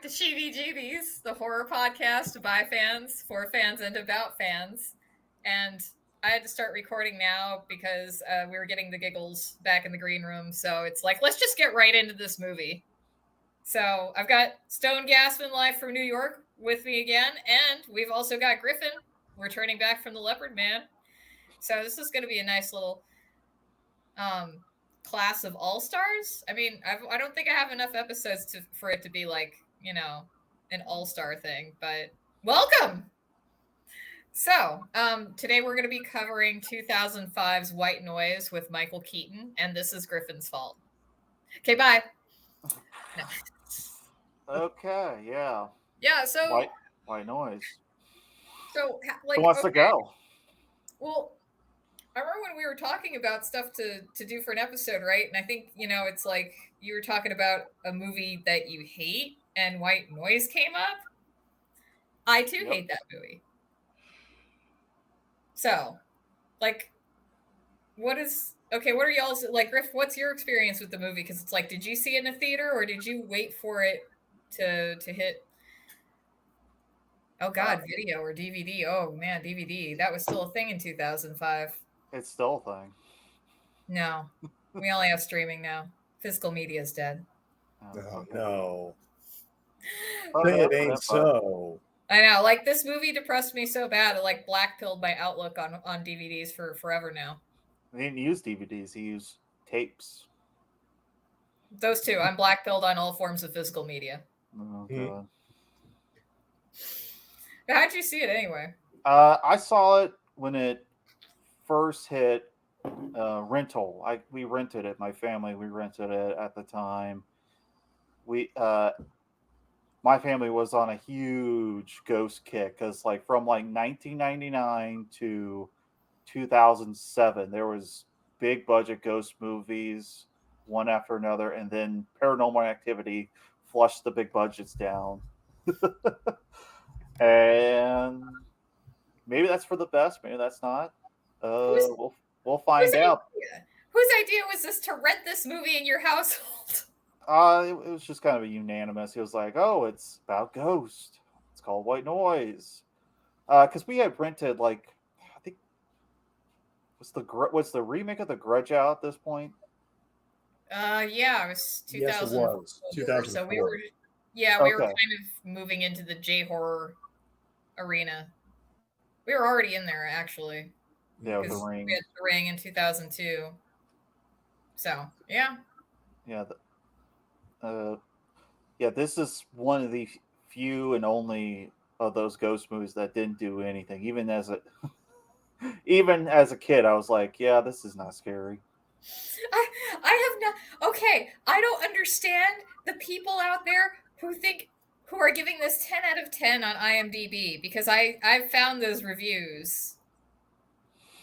back to Cheevy Jeebies, the horror podcast by fans, for fans, and about fans. And I had to start recording now because we were getting the giggles back in the green room. So it's like, let's just get right into this movie. So I've got Stone Gasman live from New York with me again. And we've also got Griffin returning back from the Leopard Man. So this is going to be a nice little class of all-stars. I mean, I don't think I have enough episodes for it to be like, an all-star thing, but welcome. So today we're going to be covering 2005's White Noise with Michael Keaton, and this is Griffin's fault. Okay, bye. No. Okay, yeah. Yeah, so White Noise. So like, Who wants to go? Well, I remember when we were talking about stuff to do for an episode, right? And I think, it's like you were talking about a movie that you hate and White Noise came up. I too hate that movie. So, like, what are y'all's, like, Griff, what's your experience with the movie? Because it's like, did you see it in a theater or did you wait for it to hit, video or DVD? Oh, man, DVD. That was still a thing in 2005. It's still a thing. No, we only have streaming now. Physical media is dead. Oh, no. It ain't so. I know, like, this movie depressed me so bad, it like blackpilled my outlook on DVDs for forever now. He didn't use DVDs, he used tapes. Those two. I'm blackpilled on all forms of physical media. Oh, God. How'd you see it anyway? I saw it when it first hit rental. We rented it. My family, we rented it at the time. My family was on a huge ghost kick because, like, from like 1999 to 2007, there was big budget ghost movies one after another, and then Paranormal Activity flushed the big budgets down. And maybe that's for the best. Maybe that's not. We'll find out. Whose idea was this to rent this movie in your household? It was just kind of a unanimous. He was like, "Oh, it's about ghost. It's called White Noise." Because we had rented, like, I think was the remake of The Grudge out at this point? Yeah, it was 2000. Yes, it was 2004. So we were kind of moving into the J horror arena. We were already in there, actually. Yeah, with The Ring. We had The Ring in 2002. So yeah. Yeah. This is one of the few and only of those ghost movies that didn't do anything. Even as a kid, I was like, "Yeah, this is not scary." I have not. Okay, I don't understand the people out there who are giving this 10 out of 10 on IMDb, because I've found those reviews,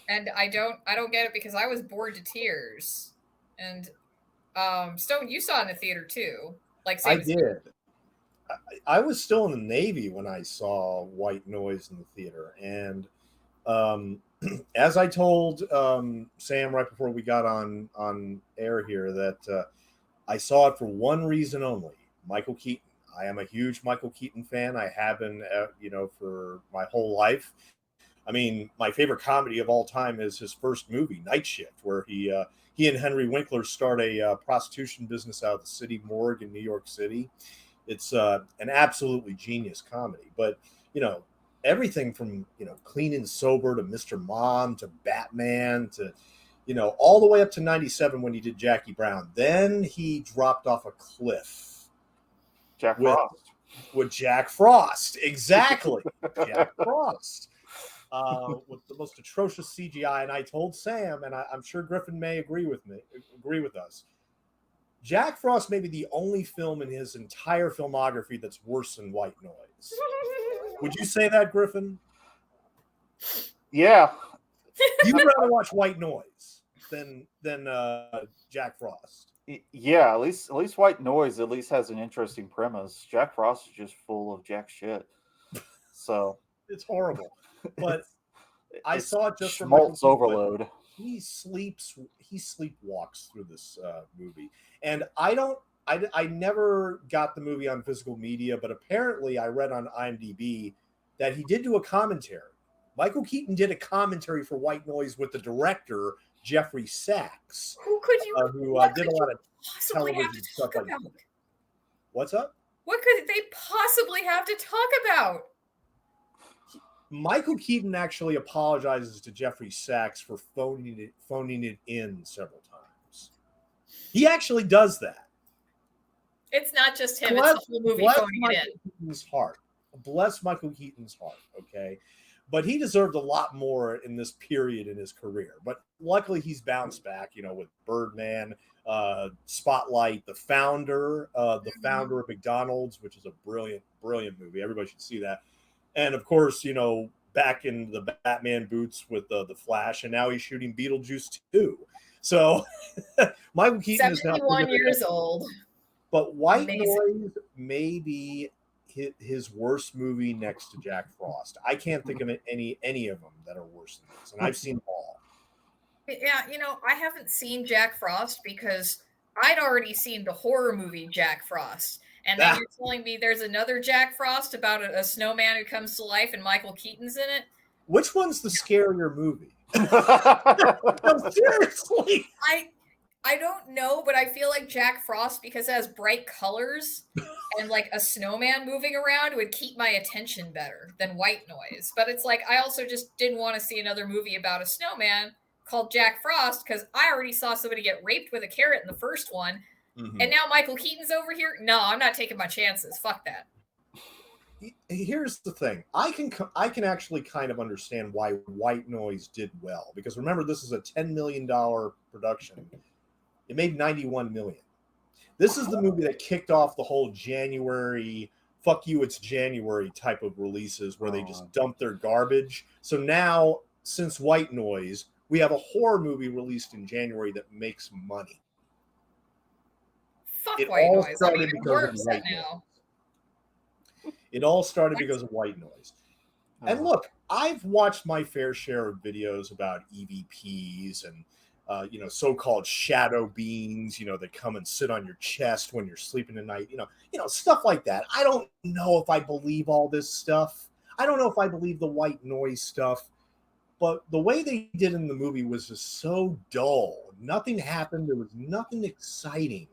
and I don't get it, because I was bored to tears. And Stone, you saw it in the theater too. Like, I did. I was still in the Navy when I saw White Noise in the theater, and as I told Sam right before we got on air here, that I saw it for one reason only: Michael Keaton. I am a huge Michael Keaton fan. I have been, for my whole life. I mean, my favorite comedy of all time is his first movie, Night Shift, where he and Henry Winkler start a prostitution business out of the city morgue in New York City. It's an absolutely genius comedy. But, everything from, Clean and Sober to Mr. Mom to Batman to, all the way up to 97 when he did Jackie Brown. Then he dropped off a cliff. Frost. With Jack Frost. Exactly. Jack Frost. With the most atrocious CGI. And I told Sam, and I'm sure Griffin may agree with us, Jack Frost may be the only film in his entire filmography that's worse than White Noise. Would you say that, Griffin? Yeah. You'd rather watch White Noise than Jack Frost. Yeah, at least White Noise at least has an interesting premise. Jack Frost is just full of jack shit. So it's horrible. But I saw it just for schmaltz overload. He sleepwalks through this movie, and I don't I never got the movie on physical media, but apparently I read on IMDb that he did do a commentary. Michael Keaton did a commentary for White Noise with the director Jeffrey Sachs, Who could you? who What did could a lot of you possibly have television to stuff talk like about? that. What's up? What could they possibly have to talk about? Michael Keaton actually apologizes to Jeffrey Sachs for phoning it in several times. He actually does that. It's not just him; it's the whole movie phoning it in. Keaton's heart. Bless Michael Keaton's heart. Okay, but he deserved a lot more in this period in his career. But luckily, he's bounced back. With Birdman, Spotlight, The Founder of McDonald's, which is a brilliant movie. Everybody should see that. And of course, back in the Batman boots with the Flash, and now he's shooting Beetlejuice 2. So Michael Keaton is now 71 years old. But White Noise may be his worst movie next to Jack Frost. I can't think of any of them that are worse than this, and I've seen them all. Yeah, I haven't seen Jack Frost because I'd already seen the horror movie Jack Frost. And then you're telling me there's another Jack Frost about a snowman who comes to life and Michael Keaton's in it? Which one's the scarier movie? No, seriously. I don't know, but I feel like Jack Frost, because it has bright colors and like a snowman moving around, would keep my attention better than White Noise. But it's like I also just didn't want to see another movie about a snowman called Jack Frost because I already saw somebody get raped with a carrot in the first one. Mm-hmm. And now Michael Keaton's over here? No, I'm not taking my chances. Fuck that. Here's the thing. I can actually kind of understand why White Noise did well. Because remember, this is a $10 million production. It made $91 million. This is the movie that kicked off the whole January, fuck you, it's January type of releases where they just dump their garbage. So now, since White Noise, we have a horror movie released in January that makes money. Fuck White Noise. I'm even more upset now. It all started because of White Noise. And look, I've watched my fair share of videos about EVPs and so-called shadow beings, that come and sit on your chest when you're sleeping at night, stuff like that. I don't know if I believe all this stuff. I don't know if I believe the White Noise stuff, but the way they did in the movie was just so dull. Nothing happened. There was nothing exciting.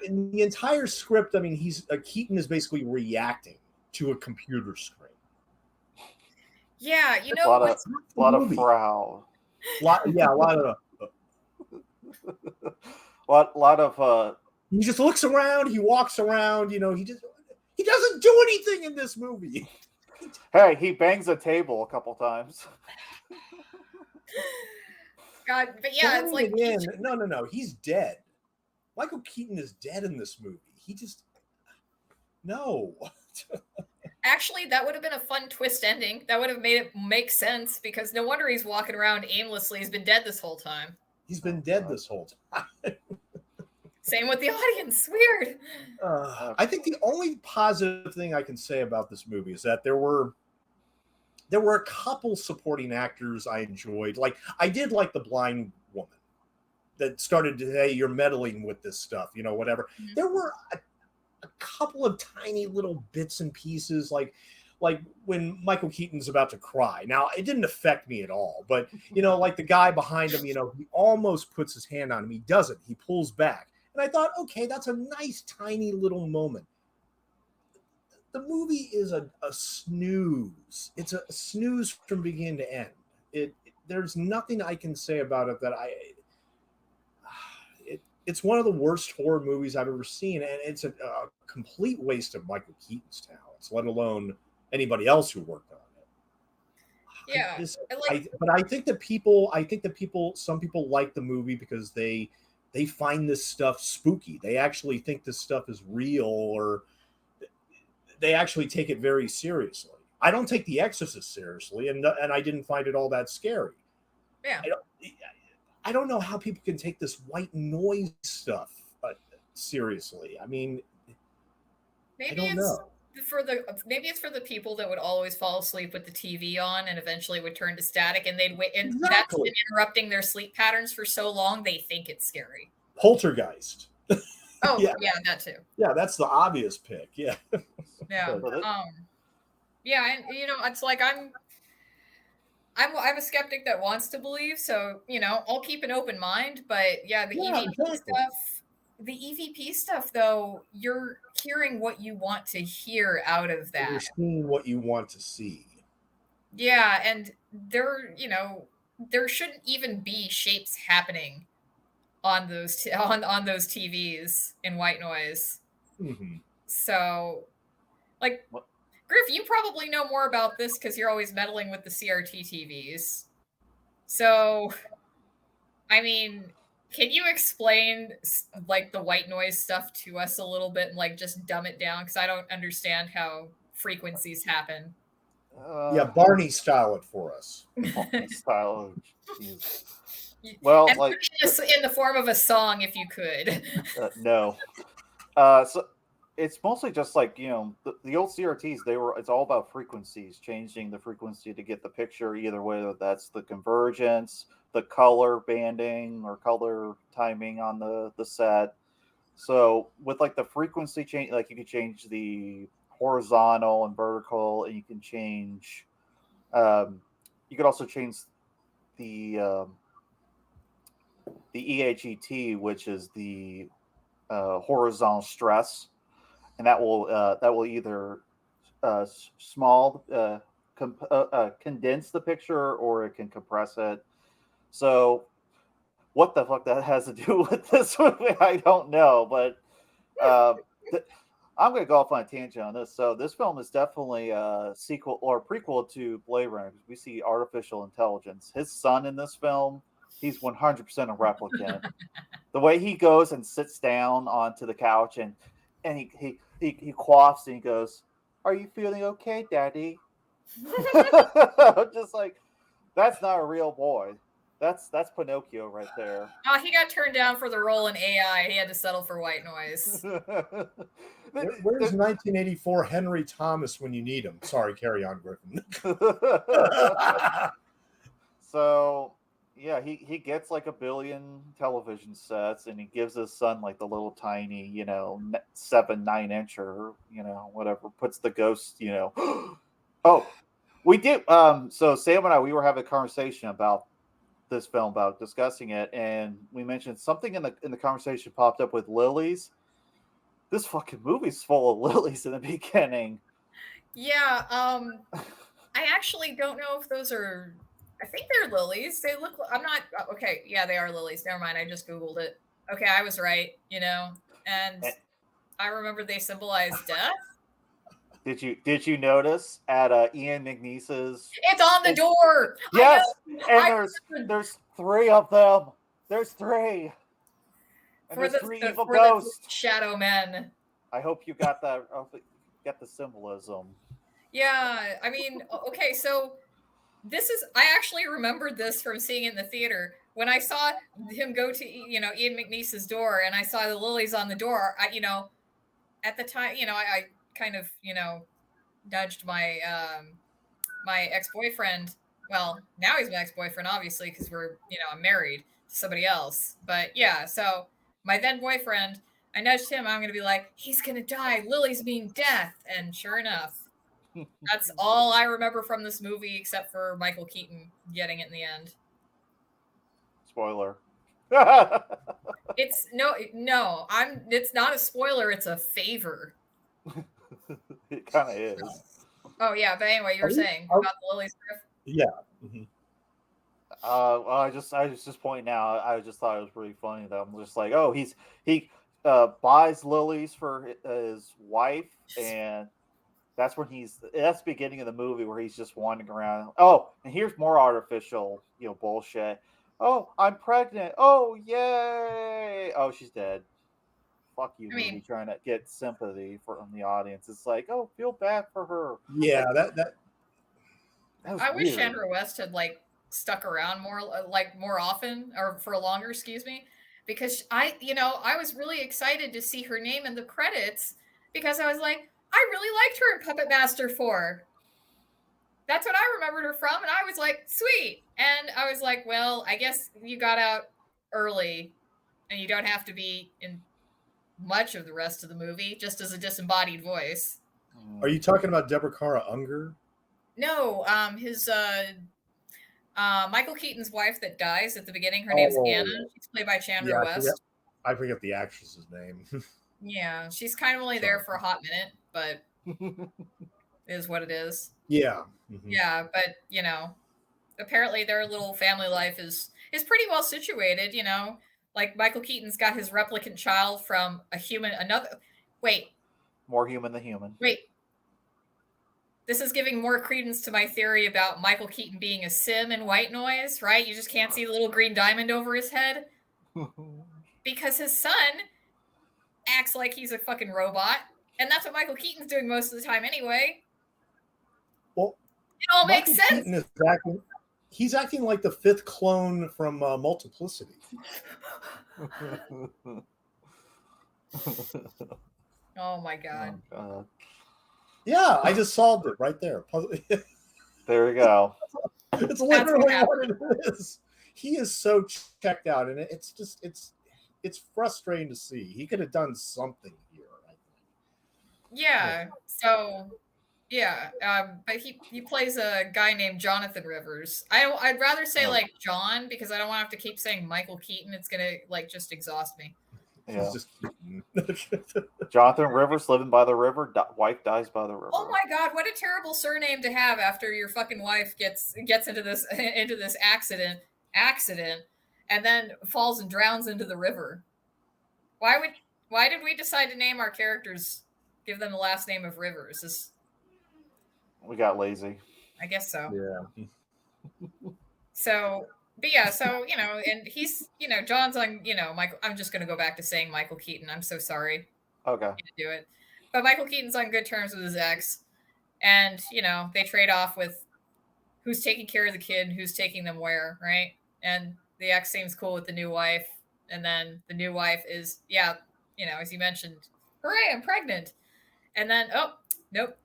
In the entire script, I mean, Keaton is basically reacting to a computer screen. Yeah, a lot of frown. A lot of he just looks around, he walks around, he doesn't do anything in this movie. Hey, he bangs a table a couple times. God, but yeah, it's like no, he's dead. Michael Keaton is dead in this movie. No. Actually, that would have been a fun twist ending. That would have made it make sense because no wonder he's walking around aimlessly. He's been dead this whole time. He's been dead this whole time. Same with the audience. Weird. I think the only positive thing I can say about this movie is that there were a couple supporting actors I enjoyed. Like, I did like the blind woman that started to, hey, you're meddling with this stuff, whatever. Mm-hmm. There were a couple of tiny little bits and pieces, like when Michael Keaton's about to cry. Now, it didn't affect me at all, but, like the guy behind him, he almost puts his hand on him. He doesn't. He pulls back. And I thought, okay, that's a nice, tiny little moment. The movie is a snooze. It's a snooze from beginning to end. There's nothing I can say about it that it's one of the worst horror movies I've ever seen, and it's a complete waste of Michael Keaton's talents, let alone anybody else who worked on it. Yeah, but I think that some people like the movie because they find this stuff spooky. They actually think this stuff is real, or they actually take it very seriously. I don't take The Exorcist seriously, and I didn't find it all that scary. Yeah. I don't know how people can take this White Noise stuff seriously. I mean, maybe it's for the people that would always fall asleep with the TV on and eventually would turn to static, and they'd wait, and that's been interrupting their sleep patterns for so long they think it's scary. Poltergeist. Oh Yeah, yeah, that too. yeah, that's the obvious pick. Yeah. Yeah. So that, Yeah, and it's like I'm a skeptic that wants to believe, so I'll keep an open mind. But yeah, Yeah, exactly. the EVP stuff though, you're hearing what you want to hear out of You're that. seeing what you want to see. Yeah, and there shouldn't even be shapes happening on on those TVs in white noise. Hmm. So, like, Griff, you probably know more about this because you're always meddling with the CRT TVs. So, I mean, can you explain like the white noise stuff to us a little bit and like just dumb it down? Because I don't understand how frequencies happen. Yeah, Barney style it for us. style. Jeez. And Well, put like it in the form of a song if you could. no. So it's mostly just like the old CRTs. It's all about frequencies, changing the frequency to get the picture. Either whether that's the convergence, the color banding, or color timing on the set. So with like the frequency change, like you can change the horizontal and vertical, and you can change. Um, you could also change the um, the EHET, which is the horizontal stress, and that will either condense the picture, or it can compress it. So what the fuck that has to do with this movie, I don't know, but uh, th- I'm going to go off on a tangent on this. So this film is definitely a sequel or prequel to Blade Runner. We see artificial intelligence. His son in this film, he's 100% a replicant. The way he goes and sits down onto the couch, and he coughs and he goes, "Are you feeling okay, Daddy?" Just like, that's not a real boy. That's Pinocchio right there. Oh, he got turned down for the role in AI. He had to settle for white noise. Where's 1984 Henry Thomas when you need him? Sorry, carry on, Griffin. So yeah, he gets like a billion television sets, and he gives his son like the little tiny 7 9 incher, whatever, puts the ghost. Oh, we did. So Sam and I, we were having a conversation about this film, about discussing it, and we mentioned something in the conversation popped up with lilies. This fucking movie's full of lilies in the beginning. Yeah, I actually don't know if those are. I think they're lilies. They look. I'm not. Okay, yeah, they are lilies. Never mind. I just googled it. Okay, I was right. And Eh, I remember they symbolize death. Did you notice at Ian McNeese's? It's on the door. I Yes, know. and I there's three of them. There's three, and for there's the, three the evil for the ghosts. shadow men. I hope you got that. Get the symbolism. Yeah, I mean, okay, so this is I actually remembered this from seeing it in the theater when I saw him go to Ian McNeese's door and I saw the lilies on the door. At the time, I kind of nudged my ex-boyfriend. Well, now he's my ex-boyfriend, obviously, because I'm married to somebody else. But yeah, so my then boyfriend, I nudged him. I'm gonna be like, he's gonna die. Lily's mean death, and sure enough, that's all I remember from this movie, except for Michael Keaton getting it in the end. Spoiler. It's no. It's not a spoiler. It's a favor. It kind of is. Oh yeah, but anyway, you were saying about the lilies. Yeah. Mm-hmm. Well, I was just pointing out. I just thought it was pretty funny that I'm just like, oh, he buys lilies for his wife, and that's that's the beginning of the movie where he's just wandering around. Oh, and here's more artificial, bullshit. Oh, I'm pregnant. Oh, yay. Oh, she's dead. Fuck you, I movie, mean, trying to get sympathy from the audience. It's like, oh, feel bad for her. Yeah, Like, that that was I wish weird. Chandra West had stuck around more often or for longer, excuse me, because I was really excited to see her name in the credits because I was like, I really liked her in Puppet Master 4. That's what I remembered her from, and I was like, sweet. And I was like, well, I guess you got out early, and you don't have to be in much of the rest of the movie, just as a disembodied voice. Are you talking about Deborah Kara Unger? No, his Michael Keaton's wife that dies at the beginning. Her name's Anna. She's played by Chandra West. I forget the actress's name. Yeah, she's kind of only there for a hot minute, but is what it is. Yeah. Mm-hmm. Yeah, but apparently their little family life is pretty well situated. Like Michael Keaton's got his replicant child from a human. More human than human. Wait. This is giving more credence to my theory about Michael Keaton being a sim in White Noise, right? You just can't see the little green diamond over his head. Because his son acts like he's a fucking robot. And that's what Michael Keaton's doing most of the time anyway. Well, it all makes sense. He's acting like the fifth clone from Multiplicity. Oh my God. Oh, God. Yeah, I just solved it right there. There you go. It's literally what it is. He is so checked out, and it's frustrating to see. He could have done something here, I think. Yeah. So, yeah, but he plays a guy named Jonathan Rivers. I'd rather say like John, because I don't want to have to keep saying Michael Keaton. It's gonna just exhaust me. Yeah. Jonathan Rivers, living by the river. Wife dies by the river. Oh my God! What a terrible surname to have after your fucking wife gets into this accident, and then falls and drowns into the river. Why did we decide to name our characters? Give them the last name of Rivers. We got lazy. I guess so. Yeah. So. But yeah, so, and he's, John's on, Michael, I'm just going to go back to saying Michael Keaton. I'm so sorry. Okay. To do it. But Michael Keaton's on good terms with his ex. And, they trade off with who's taking care of the kid, who's taking them where, right? And the ex seems cool with the new wife. And then the new wife is, as you mentioned, hooray, I'm pregnant. And then, oh, nope.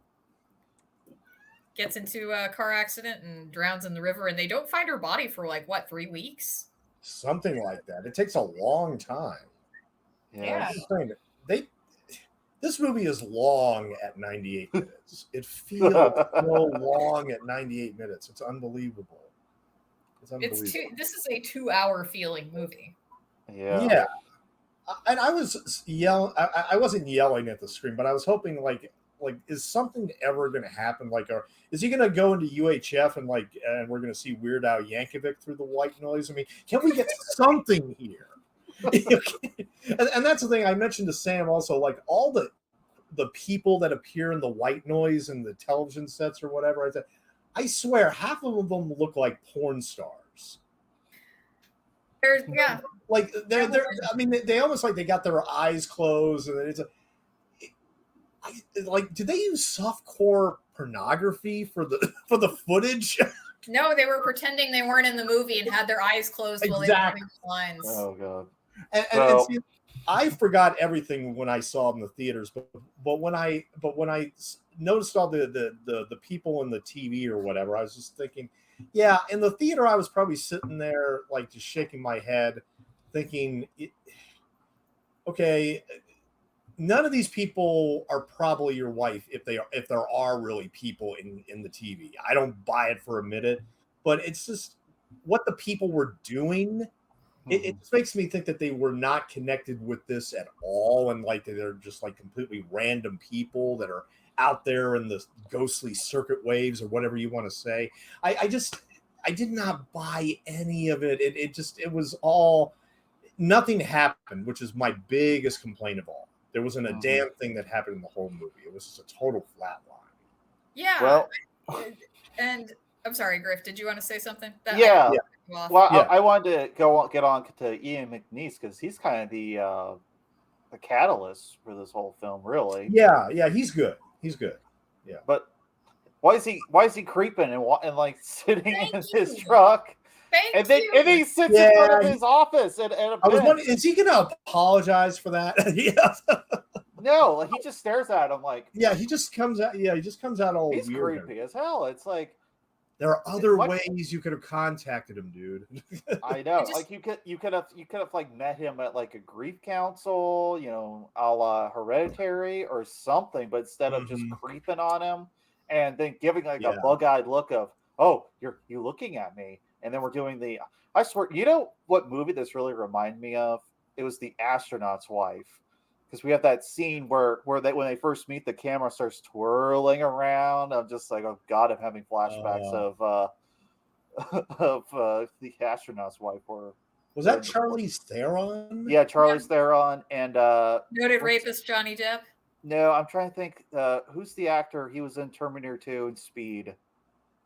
Gets into a car accident and drowns in the river, and they don't find her body for 3 weeks? Something like that. It takes a long time. Yeah. This movie is long at 98 minutes. It feels so long at 98 minutes. It's unbelievable. This is a 2-hour feeling movie. Yeah. Yeah. And I was yelling. I wasn't yelling at the screen, but I was hoping is something ever going to happen? Is he going to go into UHF and we're going to see Weird Al Yankovic through the White Noise? I mean, can we get something here? and that's the thing I mentioned to Sam also, all the people that appear in the White Noise and the television sets or whatever. I swear half of them look like porn stars. They're I mean, they almost they got their eyes closed, and it's do they use softcore pornography for the footage? No, they were pretending they weren't in the movie and had their eyes closed while they were reading lines. Oh God! And see, I forgot everything when I saw it in the theaters, but when I noticed all the people in the TV or whatever, I was just thinking, yeah, in the theater I was probably sitting there just shaking my head, thinking, okay. None of these people are probably your wife if there are really people in the TV. I don't buy it for a minute, but it's just what the people were doing. It just makes me think that they were not connected with this at all, and they're just completely random people that are out there in the ghostly circuit waves or whatever you want to say. I did not buy any of it. It was all, nothing happened, which is my biggest complaint of all. There wasn't a damn thing that happened in the whole movie. It was just a total flatline. Yeah. Well, and I'm sorry, Griff, did you want to say something? Yeah. Well, yeah. I wanted to get on to Ian McNeice because he's kind of the catalyst for this whole film, really. Yeah, he's good. Yeah. But why is he creeping and sitting in his truck? And he sits in front of his office at a I was bench. wondering, is he going to apologize for that? Yeah. No, he just stares at him Yeah, he just comes out. Yeah, he just comes out all he's weird. creepy as hell. It's There are other What- ways you could have contacted him, dude. I know. just- Like you could have like met him at like a grief council, you know, a la Hereditary or something, but instead of just Mhm. creeping on him and then giving like a Yeah. bug-eyed look of, "Oh, you looking at me," and then we're doing the. I swear, you know what movie this really reminded me of? It was The Astronaut's Wife, because we have that scene where they when they first meet, the camera starts twirling around. I'm just like, oh god, I'm having flashbacks of The Astronaut's Wife. Or Was that Charlize Theron? yeah, Charlize Theron and Noted what's- rapist Johnny Depp. no, I'm trying to think. Who's the actor? He was in Terminator 2 and Speed.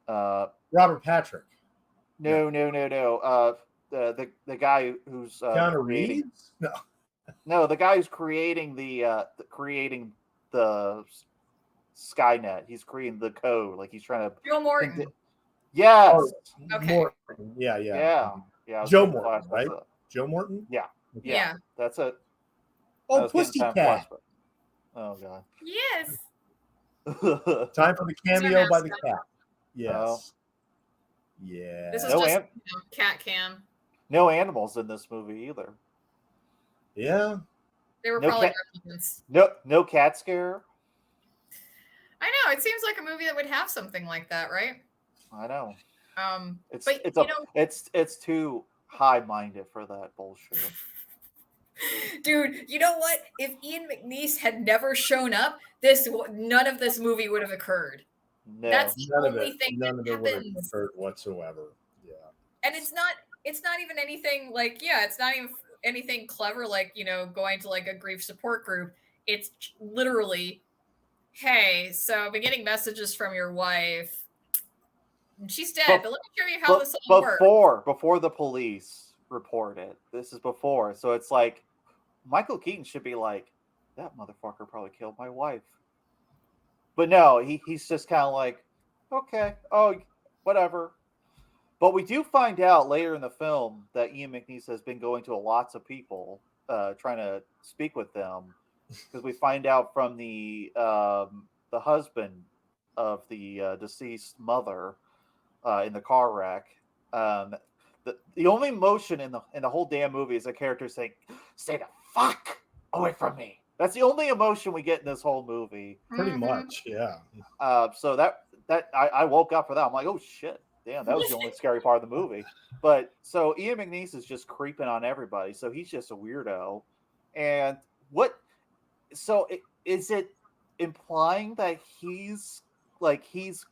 Robert Patrick. No. The guy who's Keanu creating. Reeves? No. No, the guy who's creating the Skynet. He's creating the code. Like he's trying to. Joe Morton. Yes. Okay. Morton. Yeah. Yeah. I was Joe getting Morton, flashbacks right? of- Joe Morton? Yeah. Yeah. That's it. I Oh, was getting kind of Pussycat. flashback. Oh god. Yes. Time for the cameo by the mascot. cat. Yes. Oh. Yeah. This is No, just and- cat cam. no animals in this movie either. Yeah. They were No probably cat- replicants. No cat scare. I know. It seems like a movie that would have something like that, right? I know. It's But it's you a know, it's too high-minded for that bullshit. dude, you know what? If Ian McNeice had never shown up, none of this movie would have occurred. No. That's the None of only it. thing None that of it would have happens. hurt whatsoever. Yeah. And it's not even anything like, it's not even anything clever like, going to like a grief support group. It's literally, hey, so I've been getting messages from your wife. She's dead, but let me show you how this all works. Before the police report it. This is before. So it's like Michael Keaton should be like, that motherfucker probably killed my wife. But no, he's just kind of like, okay, oh, whatever. But we do find out later in the film that Ian McNeice has been going to lots of people, trying to speak with them, because we find out from the husband of the deceased mother in the car wreck. The only emotion in the whole damn movie is a character saying, "Stay the fuck away from me." That's the only emotion we get in this whole movie. Pretty Mhm. much. Yeah. So that I woke up for that. I'm like, oh shit, damn, that was the only scary part of the movie. But so Ian McNeice is just creeping on everybody. So he's just a weirdo. And what? So is it implying that he's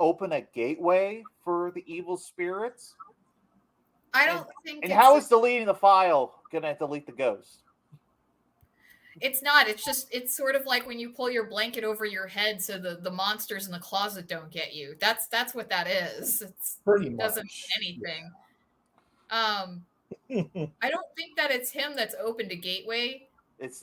opened a gateway for the evil spirits? I don't think And how is deleting the file gonna delete the ghost? it's not. It's sort of like when you pull your blanket over your head so the monsters in the closet don't get you. That's what that is. Pretty It much. doesn't mean anything. I don't think that it's him that's opened a gateway. This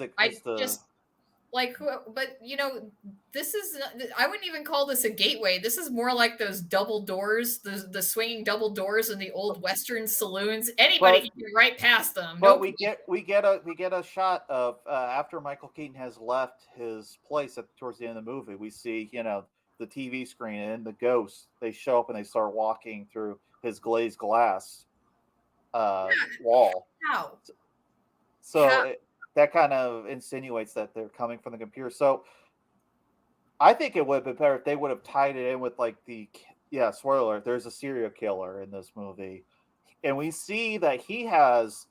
is. I wouldn't even call this a gateway. This is more like those double doors, the swinging double doors in the old Western saloons. Anybody can get right past them. But we get a shot of after Michael Keaton has left his place towards the end of the movie. We see the TV screen and the ghosts. They show up and they start walking through his glazed glass wall. How? So that kind of insinuates that they're coming from the computer. So I think it would have been better if they would have tied it in with like spoiler alert, there's a serial killer in this movie. And we see that he has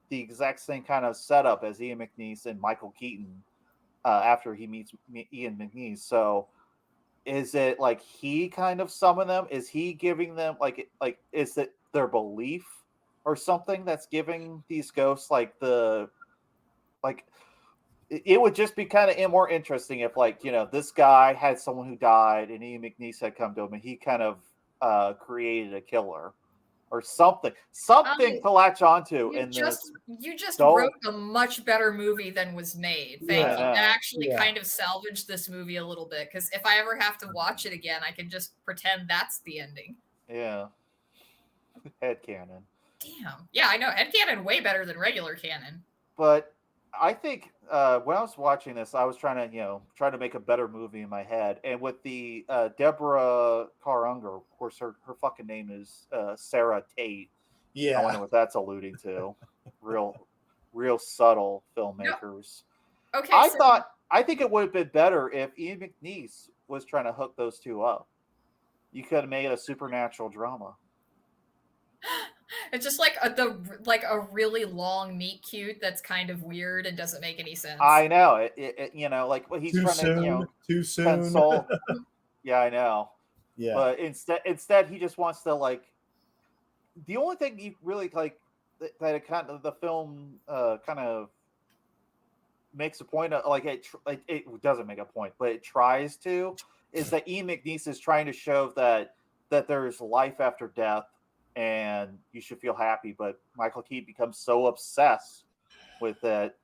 the exact same kind of setup as Ian McNeice and Michael Keaton after he meets Ian McNeice. So is it like he kind of summoned them? Is he giving them is it their belief or something that's giving these ghosts it would just be kind of more interesting if this guy had someone who died and Ian McNeice had come to him and he kind of created a killer or something to latch onto. You just wrote a much better movie than was made. Thank you. That actually kind of salvaged this movie a little bit, because if I ever have to watch it again, I can just pretend that's the ending. Yeah. Headcanon. Damn. Yeah, I know. Headcanon way better than regular canon. But I think when I was watching this, I was trying to make a better movie in my head, and with the Deborah Carr Unger, of course, her fucking name is Sarah Tate. I wonder Yeah. what that's alluding to. Real, real subtle No. filmmakers. Okay, so I think it would have been better if Ian McNeice was trying to hook those two up. You could have made a supernatural drama. it's just a really long meet cute that's kind of weird and doesn't make any sense. I know like what he's Too trying to soon. Too soon. console. Yeah, I know. Yeah. But instead he just wants to like the only thing you really like that it kind of the film kind of makes a point of like it doesn't make a point, but it tries to is that Ian McNeice is trying to show that there's life after death and you should feel happy, but Michael Keaton becomes so obsessed with it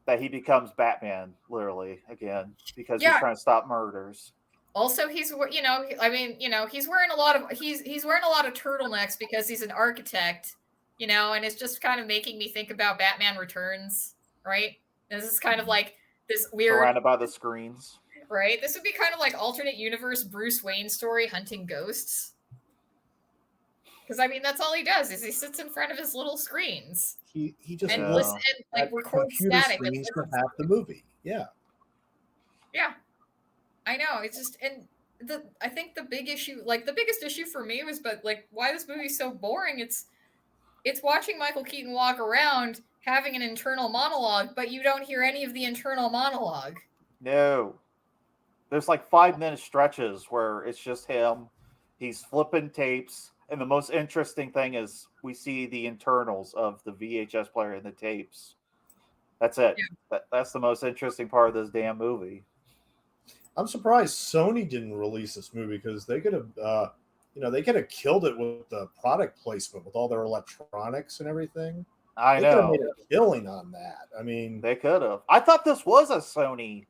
that he becomes Batman literally again because he's Yeah. trying to stop murders. Also, he's he's wearing he's wearing a lot of turtlenecks because he's an architect, and it's just kind of making me think about Batman Returns, right? This is kind of like this weird, Surrounded by the screens. right? This would be kind of like alternate universe Bruce Wayne story hunting ghosts. Because that's all he does is he sits in front of his little screens He just and looks listen and at records computer static. screens for half the movie. Yeah. Yeah, I know. It's just I think the biggest issue for me was, but like, why this movie's so boring. It's watching Michael Keaton walk around having an internal monologue, but you don't hear any of the internal monologue. No. There's like 5 minute stretches where it's just him. He's flipping tapes. And the most interesting thing is we see the internals of the VHS player and the tapes. That's it. Yeah. That's the most interesting part of this damn movie. I'm surprised Sony didn't release this movie because they could have, they could have killed it with the product placement with all their electronics and everything. I They could have know. made a killing on that. I mean, They could have. I thought this was a Sony.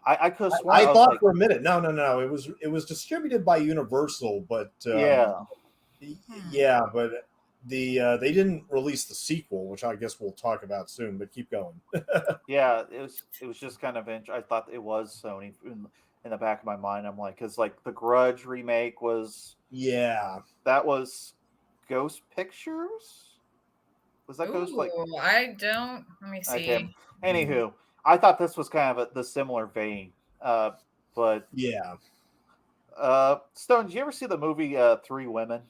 I could have sworn. I thought like, for a minute, no. It was distributed by Universal, but yeah, but they didn't release the sequel, which I guess we'll talk about soon. But keep going. yeah. It was just kind of. I thought it was Sony in the back of my mind. I'm like, because like the Grudge remake was. Yeah, That was Ghost Pictures. Was that Ghost? Like I don't. Let me see. Okay. Anywho, I thought this was kind of the similar vein. But yeah. Stone, did you ever see the movie Three Women?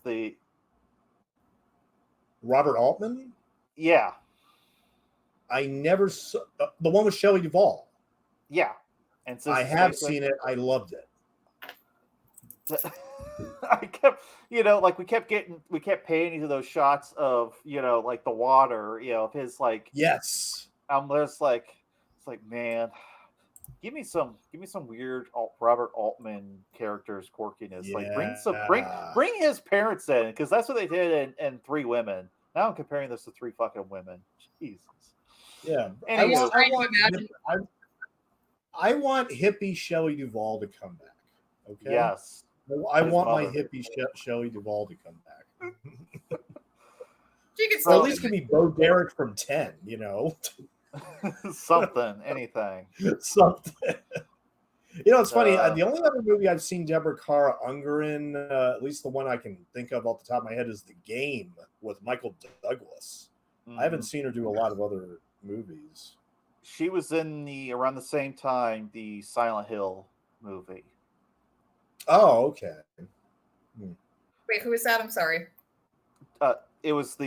The Robert Altman. yeah, I never saw the one with Shelley Duvall. yeah, and I have seen it. I loved it. I kept, like we kept paying to those shots of, like the water, of his like. Yes. I'm just like, it's like, man, give me some weird Robert Altman characters quirkiness. Yeah. Like bring his parents in because that's what they did in Three Women. Now I'm comparing this to Three fucking women. Jesus. Yeah. Anywho, I want hippie Shelley Duvall to come back. Okay. Yes. I want my hippie Shelley Duvall to come back. She could Or at least give me Bo Derek from 10, Something, anything. Something. It's funny. The only other movie I've seen Deborah Carr Unger in, at least the one I can think of off the top of my head, is The Game with Michael Douglas. I haven't seen her do a lot of other movies. She was in around the same time the Silent Hill movie. Oh, okay. Wait, who is that? I'm sorry. It was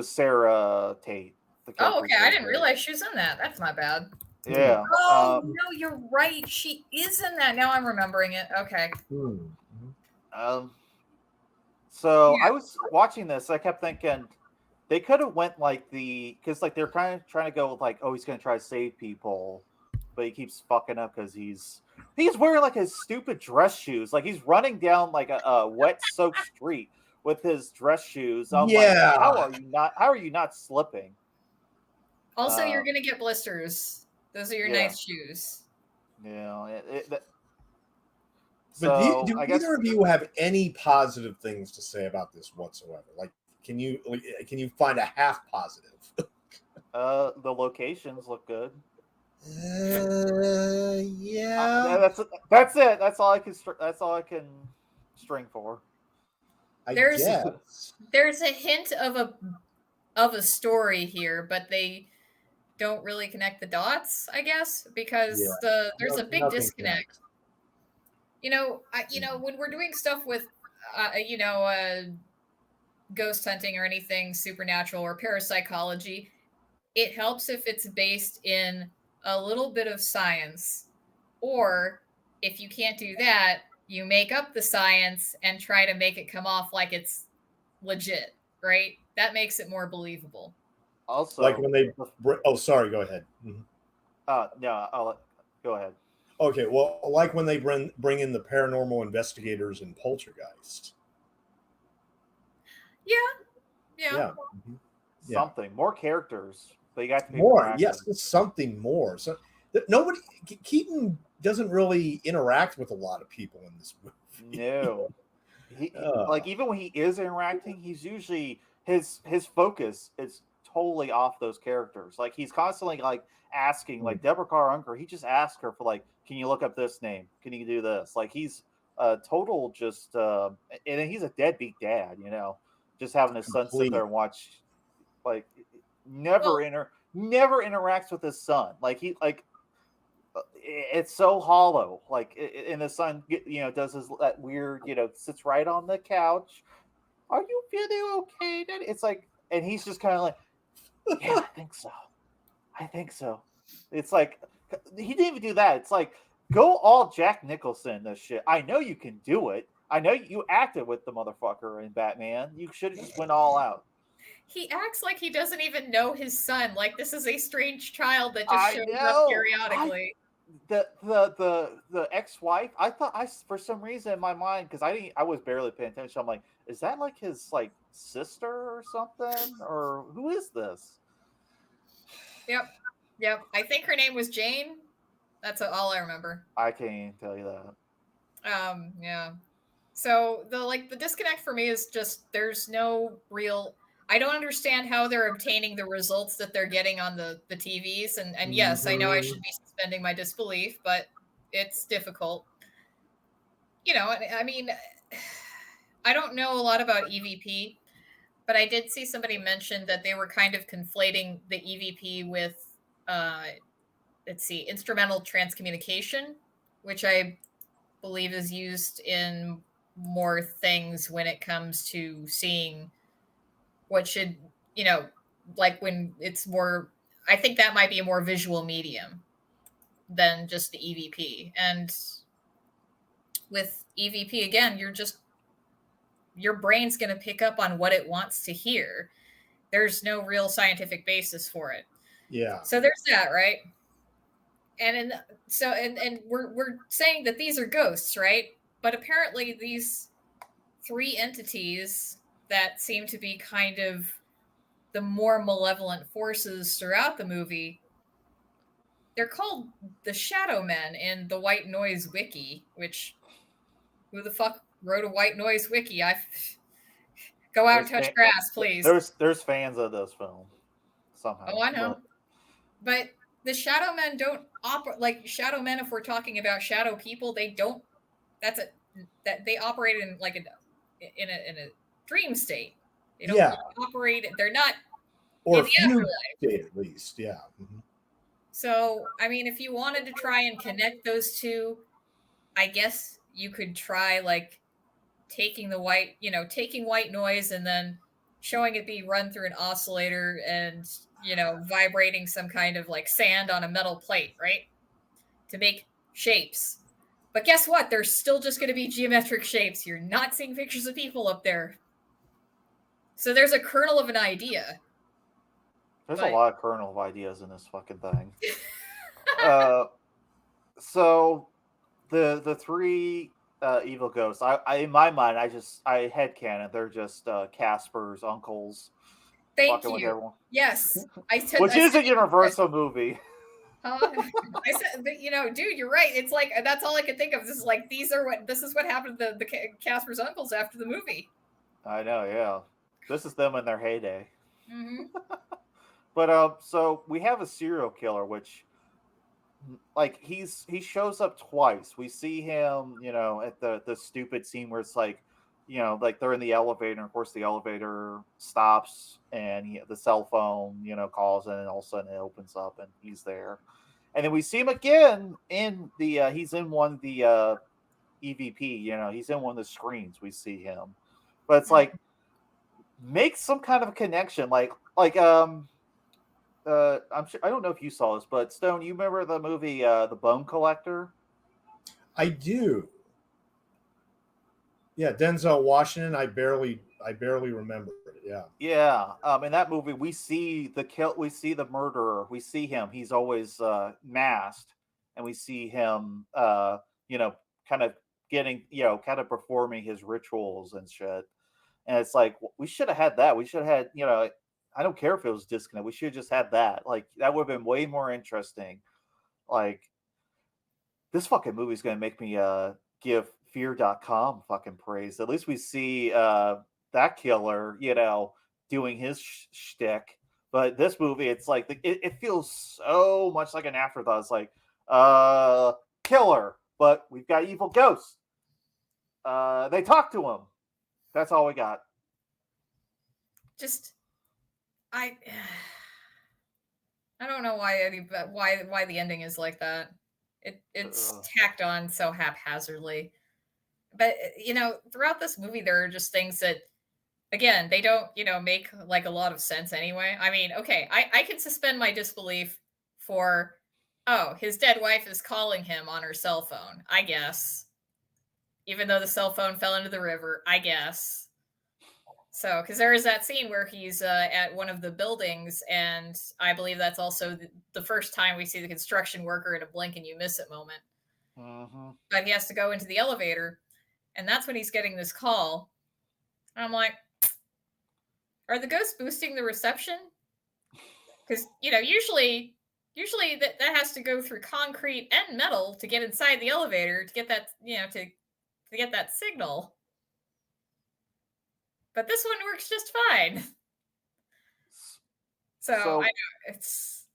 Sarah Tate. Oh, okay. I didn't realize she was in that. That's my bad. Yeah. Oh no, you're right. She is in that. Now I'm remembering it. Okay. So I was watching this. I kept thinking they could have went like because like they're kind of trying to go with like, oh, he's gonna try to save people, but he keeps fucking up because he's wearing like his stupid dress shoes. Like he's running down like a wet soaked street with his dress shoes. I'm like, how are you not slipping? Also, you're gonna get blisters. Those are your nice shoes. Yeah. But do either of you have any positive things to say about this whatsoever? Like, can you find a half positive? The locations look good. Yeah. That's it. That's all I can. That's all I can string for. I There's guess. there's a hint of a story here, but they don't really connect the dots, I guess, because Yeah. there's a big Nothing disconnect. connects. When we're doing stuff with ghost hunting or anything supernatural or parapsychology, it helps if it's based in a little bit of science. Or if you can't do that, you make up the science and try to make it come off like it's legit, right? That makes it more believable. Also, Like when they. Oh, sorry. Go ahead. no, go ahead. Okay. Well, like when they bring in the paranormal investigators in Poltergeist. Yeah. Yeah. Yeah. Something more characters. They got to be More. interactive. Yes, it's something more. So nobody. Keaton doesn't really interact with a lot of people in this movie. No. Like even when he is interacting, he's usually his focus is totally off those characters. Like he's constantly like asking, like Deborah Carr Unker, he just asked her for like, can you look up this name? Can you do this? Like he's total just and then he's a deadbeat dad, just having his son sit there and watch, like never interacts with his son. Like it's so hollow. Like, and the son, does that weird, sits right on the couch. Are you feeling okay, Daddy? It's like, and he's just kind of like, yeah, I think so. I think so. It's like he didn't even do that. It's like go all Jack Nicholson this shit. I know you can do it. I know you acted with the motherfucker in Batman. You should have just went all out. He acts like he doesn't even know his son. Like this is a strange child that just shows up know. periodically. The ex-wife, I thought for some reason in my mind, because I was barely paying attention, I'm like, is that like his like sister or something, or who is this? Yep. I think her name was Jane. That's all I remember. I can't even tell you that. Yeah. So the disconnect for me is just there's no real. I don't understand how they're obtaining the results that they're getting on the TVs. And yes, I know I should be suspending my disbelief, but it's difficult. I mean, I don't know a lot about EVP, but I did see somebody mention that they were kind of conflating the EVP with, instrumental transcommunication, which I believe is used in more things when it comes to seeing what should, like when it's more, I think that might be a more visual medium than just the EVP. And with EVP, again, your brain's going to pick up on what it wants to hear. There's no real scientific basis for it. Yeah. So there's that, right? And we're saying that these are ghosts, right? But apparently these three entities that seem to be kind of the more malevolent forces throughout the movie, they're called the Shadow Men in the White Noise Wiki, which who the fuck wrote a White Noise Wiki? Go out and touch grass, please. There's fans of this film somehow. Oh, I know. But the Shadow Men don't operate like Shadow Men. If we're talking about shadow people, they don't. That they operate in like in a dream state. They don't operate. They're not. Or a fugue state, at least. Yeah. Mm-hmm. So, I mean, if you wanted to try and connect those two, I guess you could try like taking white noise and then showing it be run through an oscillator and, vibrating some kind of like sand on a metal plate, right? To make shapes. But guess what? They're still just going to be geometric shapes. You're not seeing pictures of people up there. So there's a kernel of an idea. There's a lot of kernel of ideas in this fucking thing. So the three evil ghosts, I in my mind, I headcanon they're just Casper's uncles. Thank you. Yes, which is a Universal movie. I said, dude, you're right. It's like that's all I could think of. This is like this is what happened to the Casper's uncles after the movie. I know, yeah. This is them in their heyday. Mm-hmm. But so we have a serial killer, which like he shows up twice. We see him, at the stupid scene where it's like, like they're in the elevator, and of course the elevator stops, and the cell phone, calls, and all of a sudden it opens up, and he's there. And then we see him again in the he's in one of the EVP, he's in one of the screens. We see him, but it's like make some kind of a connection, I'm sure, I don't know if you saw this, but Stone, you remember the movie The Bone Collector? I do. Yeah, Denzel Washington. I barely remember it. Yeah. Yeah. In that movie, we see we see the murderer, we see him. He's always masked, and we see him, you know, kind of getting, kind of performing his rituals and shit. And it's like we should have had that. We should have had, I don't care if it was disconnect. We should have just had that. Like that would have been way more interesting. Like this fucking movie is going to make me give fear.com fucking praise. At least we see that killer, doing his shtick. But this movie, it's like it feels so much like an afterthought. It's like killer, but we've got evil ghosts. They talk to him. That's all we got. Just I I don't know why the ending is like that. It's tacked on so haphazardly. But throughout this movie there are just things that again, they don't, make like a lot of sense anyway. I mean, okay, I can suspend my disbelief for his dead wife is calling him on her cell phone, I guess. Even though the cell phone fell into the river, I guess. So, because there is that scene where he's at one of the buildings, and I believe that's also the first time we see the construction worker in a blink and you miss it moment. Mm-hmm. But he has to go into the elevator, and that's when he's getting this call. And I'm like, are the ghosts boosting the reception? Because usually that has to go through concrete and metal to get inside the elevator to get that to get that signal. But this one works just fine. So I know it's.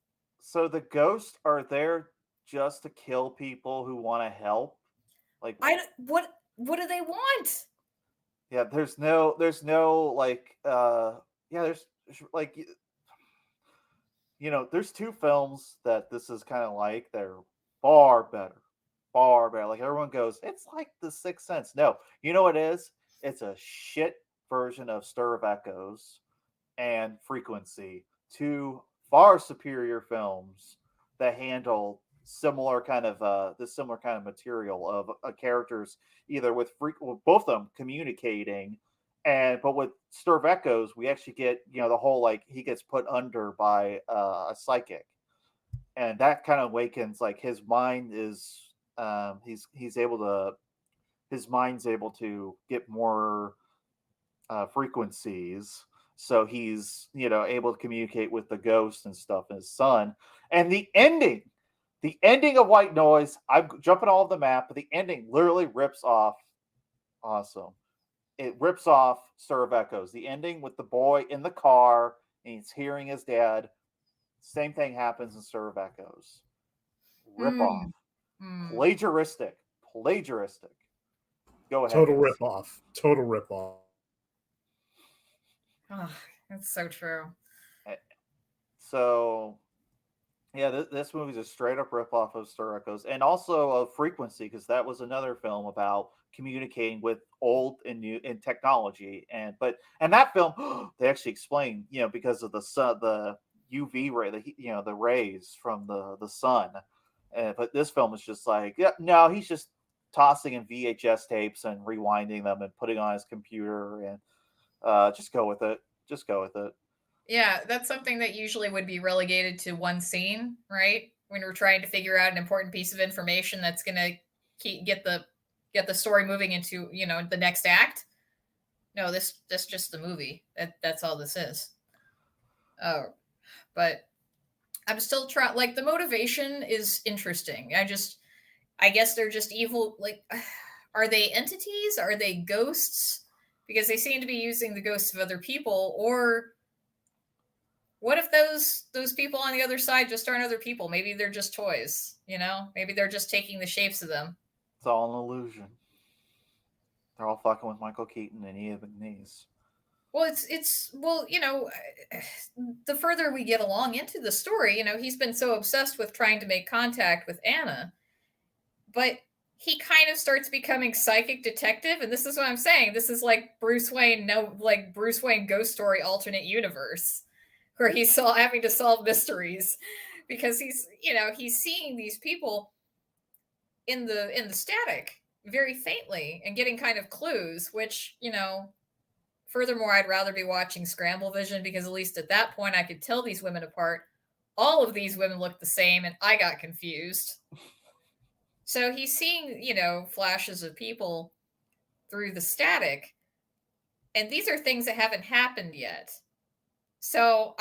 So the ghosts are there just to kill people who want to help. Like what do they want? Yeah, there's no like there's like there's two films that this is kind of like. They're far better. Far better. Like everyone goes, it's like The Sixth Sense. No, you know what it is? It's a shit version of Stir of Echoes and Frequency. Two far superior films that handle similar kind of material of characters either with both of them communicating, but with Stir of Echoes we actually get the whole like he gets put under by a psychic, and that kind of awakens like his mind is he's able to his mind's able to get more frequencies, so he's able to communicate with the ghost and stuff and his son. And the ending of White Noise, I'm jumping all over the map, but the ending literally rips off awesome. It rips off Stir of Echoes. The ending with the boy in the car and he's hearing his dad. Same thing happens in Stir of Echoes. Rip off. Plagiaristic. Go ahead. Total rip off. Oh, that's so true. So yeah, this movie's a straight up ripoff of Stir Echoes and also of Frequency, because that was another film about communicating with old and new in technology. And that film they actually explain, because of the sun, the UV ray, the rays from the sun. But this film is just like, yeah, no, he's just tossing in VHS tapes and rewinding them and putting on his computer, and just go with it. Yeah, that's something that usually would be relegated to one scene, right? When we're trying to figure out an important piece of information that's going to get the story moving into, the next act. No, this just the movie. That's all this is. Oh, but I'm still trying. Like the motivation is interesting. I guess they're just evil. Like, are they entities? Are they ghosts? Because they seem to be using the ghosts of other people, or what if those people on the other side just aren't other people. Maybe they're just toys, you know? Maybe they're just taking the shapes of them. It's all an illusion. They're all fucking with Michael Keaton and Ian McNeice. Well, well, you know, the further we get along into the story, you know, he's been so obsessed with trying to make contact with Anna, but he kind of starts becoming psychic detective, and this is what I'm saying. This is like Bruce Wayne ghost story alternate universe, where he's having to solve mysteries because he's seeing these people in the static very faintly and getting kind of clues, which, you know, furthermore, I'd rather be watching Scramble Vision because at least at that point I could tell these women apart. All of these women look the same and I got confused. So he's seeing, you know, flashes of people through the static. And these are things that haven't happened yet. So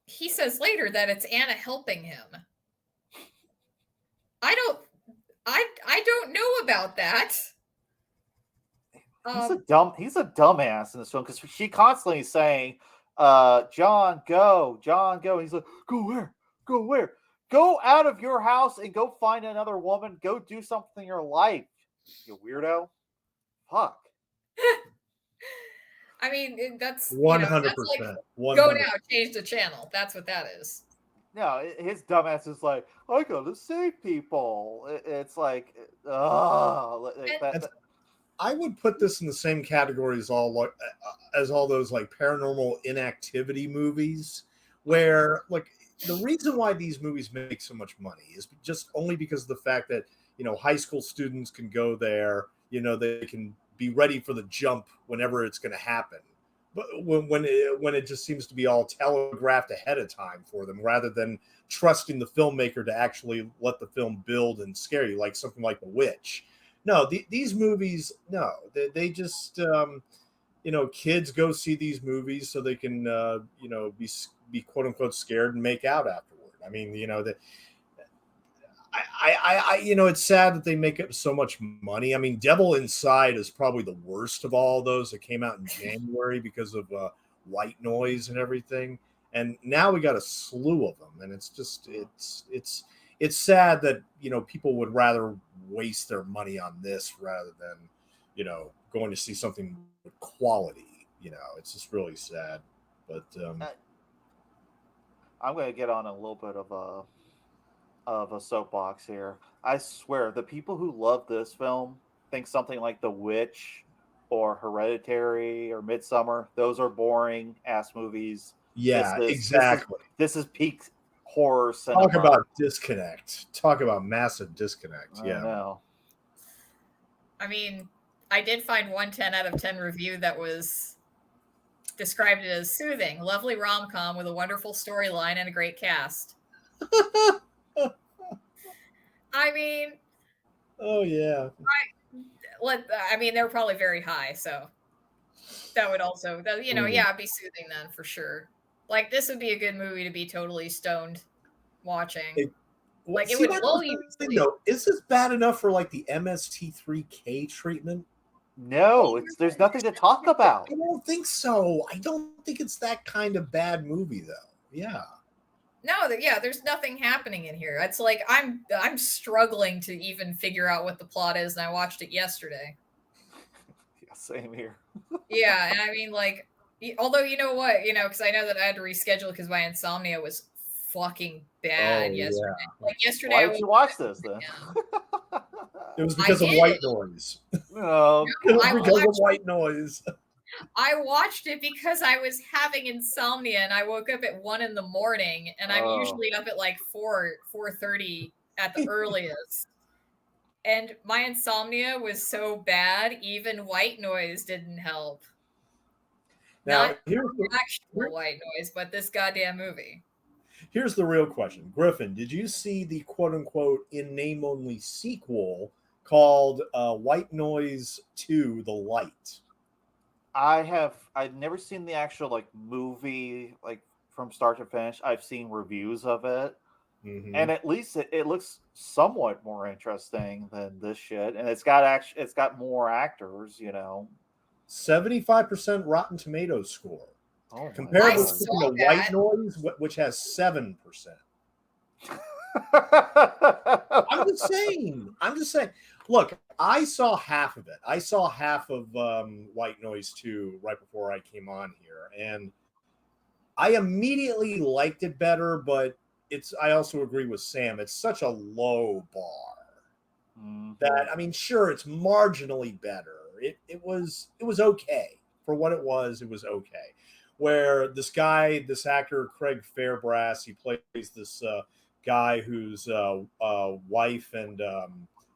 he says later that it's Anna helping him. I don't know about that. He's a dumbass in this film because she constantly is saying, John, go. And he's like, go where? Go out of your house and go find another woman. Go do something in your life, you weirdo. Fuck. I mean, that's 100%. Like, go now, change the channel. That's what that is. No, his dumbass is like, I gotta save people. It's like, I would put this in the same category as all those like paranormal inactivity movies, where like the reason why these movies make so much money is just only because of the fact that, you know, high school students can go there, you know, they can be ready for the jump whenever it's going to happen. But when it just seems to be all telegraphed ahead of time for them, rather than trusting the filmmaker to actually let the film build and scare you, like something like The Witch. No, these movies, no, they just, you know, kids go see these movies so they can, you know, be quote unquote scared and make out afterward. I mean, you know, that I you know, it's sad that they make up so much money. I mean, Devil Inside is probably the worst of all those that came out in January because of White Noise and everything. And now we got a slew of them, and it's just it's sad that, you know, people would rather waste their money on this rather than, you know, going to see something with quality. You know, it's just really sad. But I'm going to get on a little bit of a soapbox here. I swear, the people who love this film think something like The Witch or Hereditary or Midsummer, those are boring ass movies. Yeah, exactly. This is peak horror cinema. Talk about disconnect. Talk about massive disconnect. Yeah. I know. I mean, I did find one 10 out of 10 review that was described it as soothing, lovely rom-com with a wonderful storyline and a great cast. I mean, oh yeah. I mean, they're probably very high, so that would also, you know, yeah, it'd be soothing then for sure. Like, this would be a good movie to be totally stoned watching. It would lull you. Is this bad enough for like the MST3K treatment? No, there's nothing to talk about. I don't think so. I don't think it's that kind of bad movie though. Yeah. No, there's nothing happening in here. It's like I'm struggling to even figure out what the plot is, and I watched it yesterday. Yeah, same here. Yeah, and I mean, like, although, you know what, you know, because I know that I had to reschedule because my insomnia was fucking bad yesterday. Yeah. Like yesterday, why did you watch this then? It was because of White Noise. No, because of White Noise. I watched it because I was having insomnia, and I woke up at 1 a.m, and I'm usually up at like 4:30 at the earliest. And my insomnia was so bad, even White Noise didn't help. Now, not actual White Noise, but this goddamn movie. Here's the real question. Griffin, did you see the quote-unquote in name only sequel called White Noise 2 The Light? I've never seen the actual like movie like from start to finish. I've seen reviews of it. Mm-hmm. And at least it looks somewhat more interesting than this shit. And it's got more actors, you know. 75% Rotten Tomatoes score. Oh, comparable I to saw the White that. Noise, which has 7%. I'm just saying. Look, I saw half of it. I saw half of White Noise 2 right before I came on here, and I immediately liked it better, but I also agree with Sam. It's such a low bar that, I mean, sure, it's marginally better. It was okay for what it was. It was okay. Where this actor Craig Fairbrass, he plays this guy whose wife and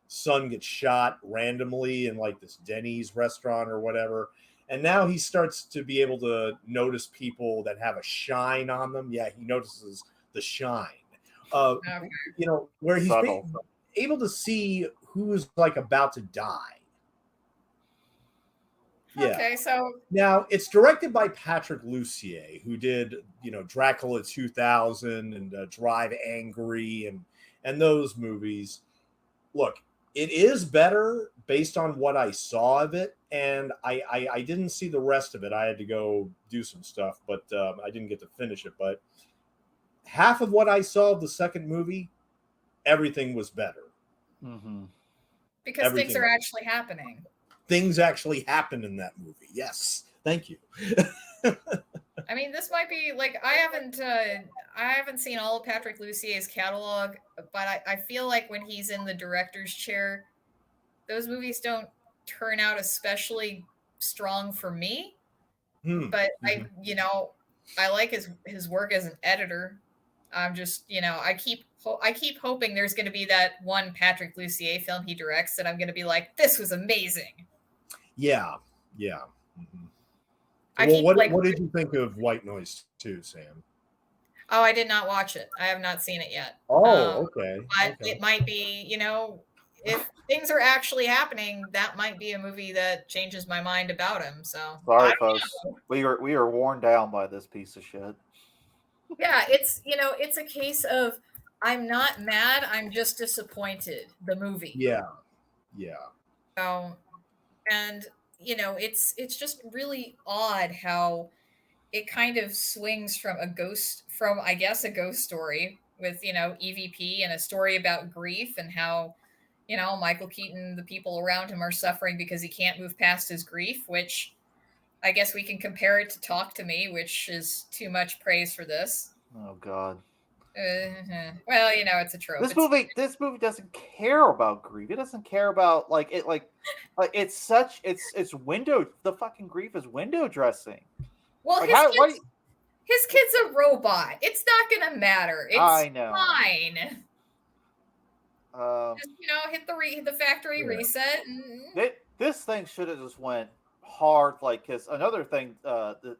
son gets shot randomly in like this Denny's restaurant or whatever. And now he starts to be able to notice people that have a shine on them. Yeah, he notices the shine. Okay. Where he's Subtle. able to see who's like about to die. Yeah. Okay, so Now it's directed by Patrick Lussier, who did Dracula 2000 and Drive Angry and those movies. Look, it is better based on what I saw of it, and I didn't see the rest of it. I had to go do some stuff, but I didn't get to finish it. But half of what I saw of the second movie, everything was better. because Everything. things are actually happening. Things actually happen in that movie. Yes, thank you. I mean, this might be like I haven't seen all of Patrick Lucier's catalog, but I feel like when he's in the director's chair, those movies don't turn out especially strong for me. But I like his work as an editor. I'm just I keep hoping there's going to be that one Patrick Lussier film he directs that I'm going to be like, this was amazing. Yeah. Well, what did you think of White Noise 2, Sam? Oh, I did not watch it. I have not seen it yet. Oh, okay. But it might be, if things are actually happening, that might be a movie that changes my mind about him. So sorry, folks, we are worn down by this piece of shit. Yeah, it's a case of I'm not mad, I'm just disappointed. The movie. Yeah. So, and it's just really odd how it kind of swings from I guess a ghost story with EVP and a story about grief and how Michael Keaton, the people around him are suffering because he can't move past his grief, which I guess we can compare it to Talk to Me, which is too much praise for this. Oh God. Well, it's a trope. This movie doesn't care about grief. It doesn't care about it's window. The fucking grief is window dressing. Well, his kid's a robot. It's not gonna matter. It's fine. Just hit the factory reset. And... This thing should have just went hard. Because another thing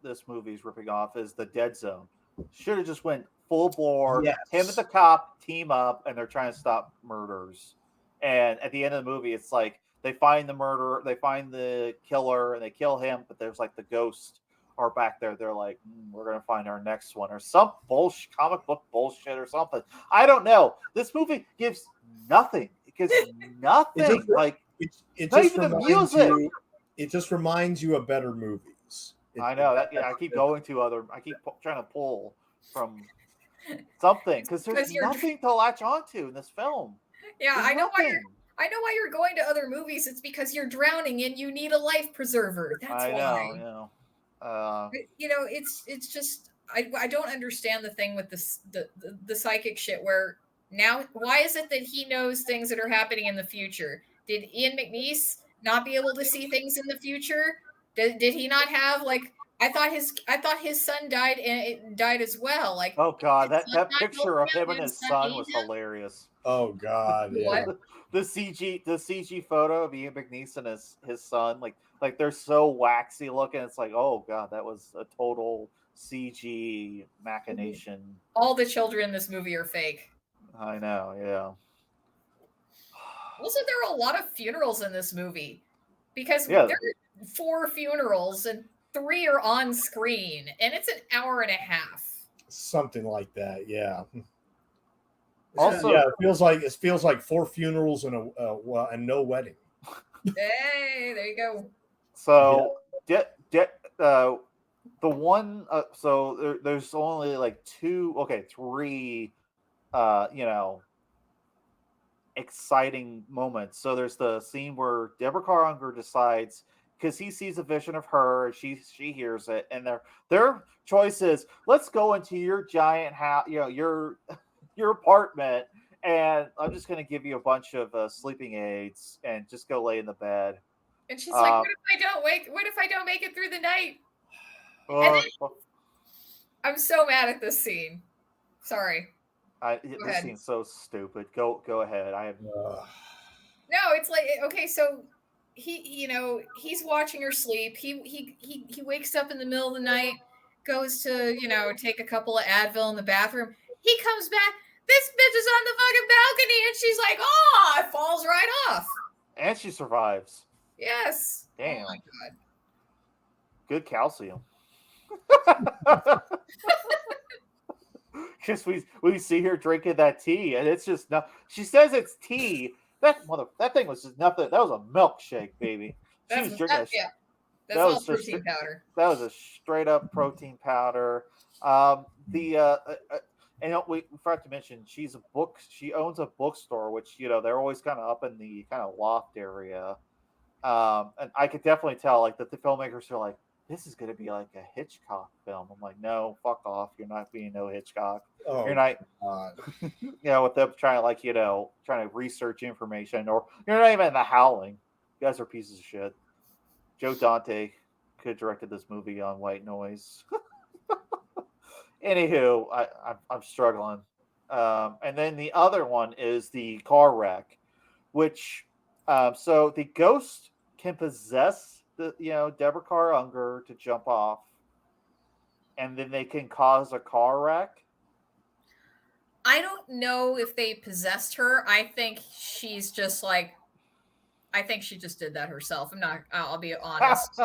this movie's ripping off is the Dead Zone. Should have just went full bore. Yes. Him and the cop team up, and they're trying to stop murders. And at the end of the movie, it's like they find the murderer, they find the killer, and they kill him. But there's like the ghost are back there. They're like, we're gonna find our next one, or some bullshit, comic book bullshit, or something. I don't know. This movie gives nothing. It gives nothing. It just reminds you of better movies. I know that. Yeah, I keep going to other. I keep trying to pull from something because there's nothing to latch onto in this film. Yeah, I know why you're going to other movies. It's because you're drowning and you need a life preserver. That's why. I know. It's just I don't understand the thing with the psychic shit. Where now, why is it that he knows things that are happening in the future? Did Ian McNeice not be able to see things in the future? Did he not have I thought his son died and it died as well. Oh God, that picture of him and his son was hilarious. Oh God, yeah. The CG photo of Ian McNeice and his son, like they're so waxy looking. It's like, oh God, that was a total CG machination. All the children in this movie are fake. I know, yeah. Also, there are a lot of funerals in this movie because there are 4 funerals and 3 are on screen, and it's an hour and a half. Something like that, yeah. Also, it feels like 4 funerals and no wedding. Hey, there you go. So, the one, there's only like three, you know, exciting moments. So there's the scene where Deborah Carr Unger decides, because he sees a vision of her, she hears it, and their choice is, let's go into your giant house, you know, your apartment, and I'm just going to give you a bunch of sleeping aids and just go lay in the bed. And she's like, what if I don't make it through the night? And then, I'm so mad at this scene. Sorry. This seems so stupid. Go ahead. I have. No, it's like, okay, so he's watching her sleep. He wakes up in the middle of the night, goes to take a couple of Advil in the bathroom. He comes back. This bitch is on the fucking balcony, and she's like, "Oh!" It falls right off. And she survives. Yes. Damn. Oh my god. Good calcium. Because we see her drinking that tea, and it's just no. She says it's tea. That thing was just nothing. That was a milkshake, baby. She was drinking. That's all protein powder. That was a straight up protein powder. And we forgot to mention, she owns a bookstore, which they're always kind of up in the kind of loft area. And I could definitely tell like that the filmmakers are like, this is going to be like a Hitchcock film. I'm like, no, fuck off. You're not being no Hitchcock. Oh, you're not, with them trying to trying to research information, or you're not even in The Howling. You guys are pieces of shit. Joe Dante could have directed this movie on White Noise. Anywho, I'm struggling. And then the other one is the car wreck, which, so the ghost can possess Deborah Carr Unger to jump off, and then they can cause a car wreck. I don't know if they possessed her. I think she's just like, I think she just did that herself. I'll be honest.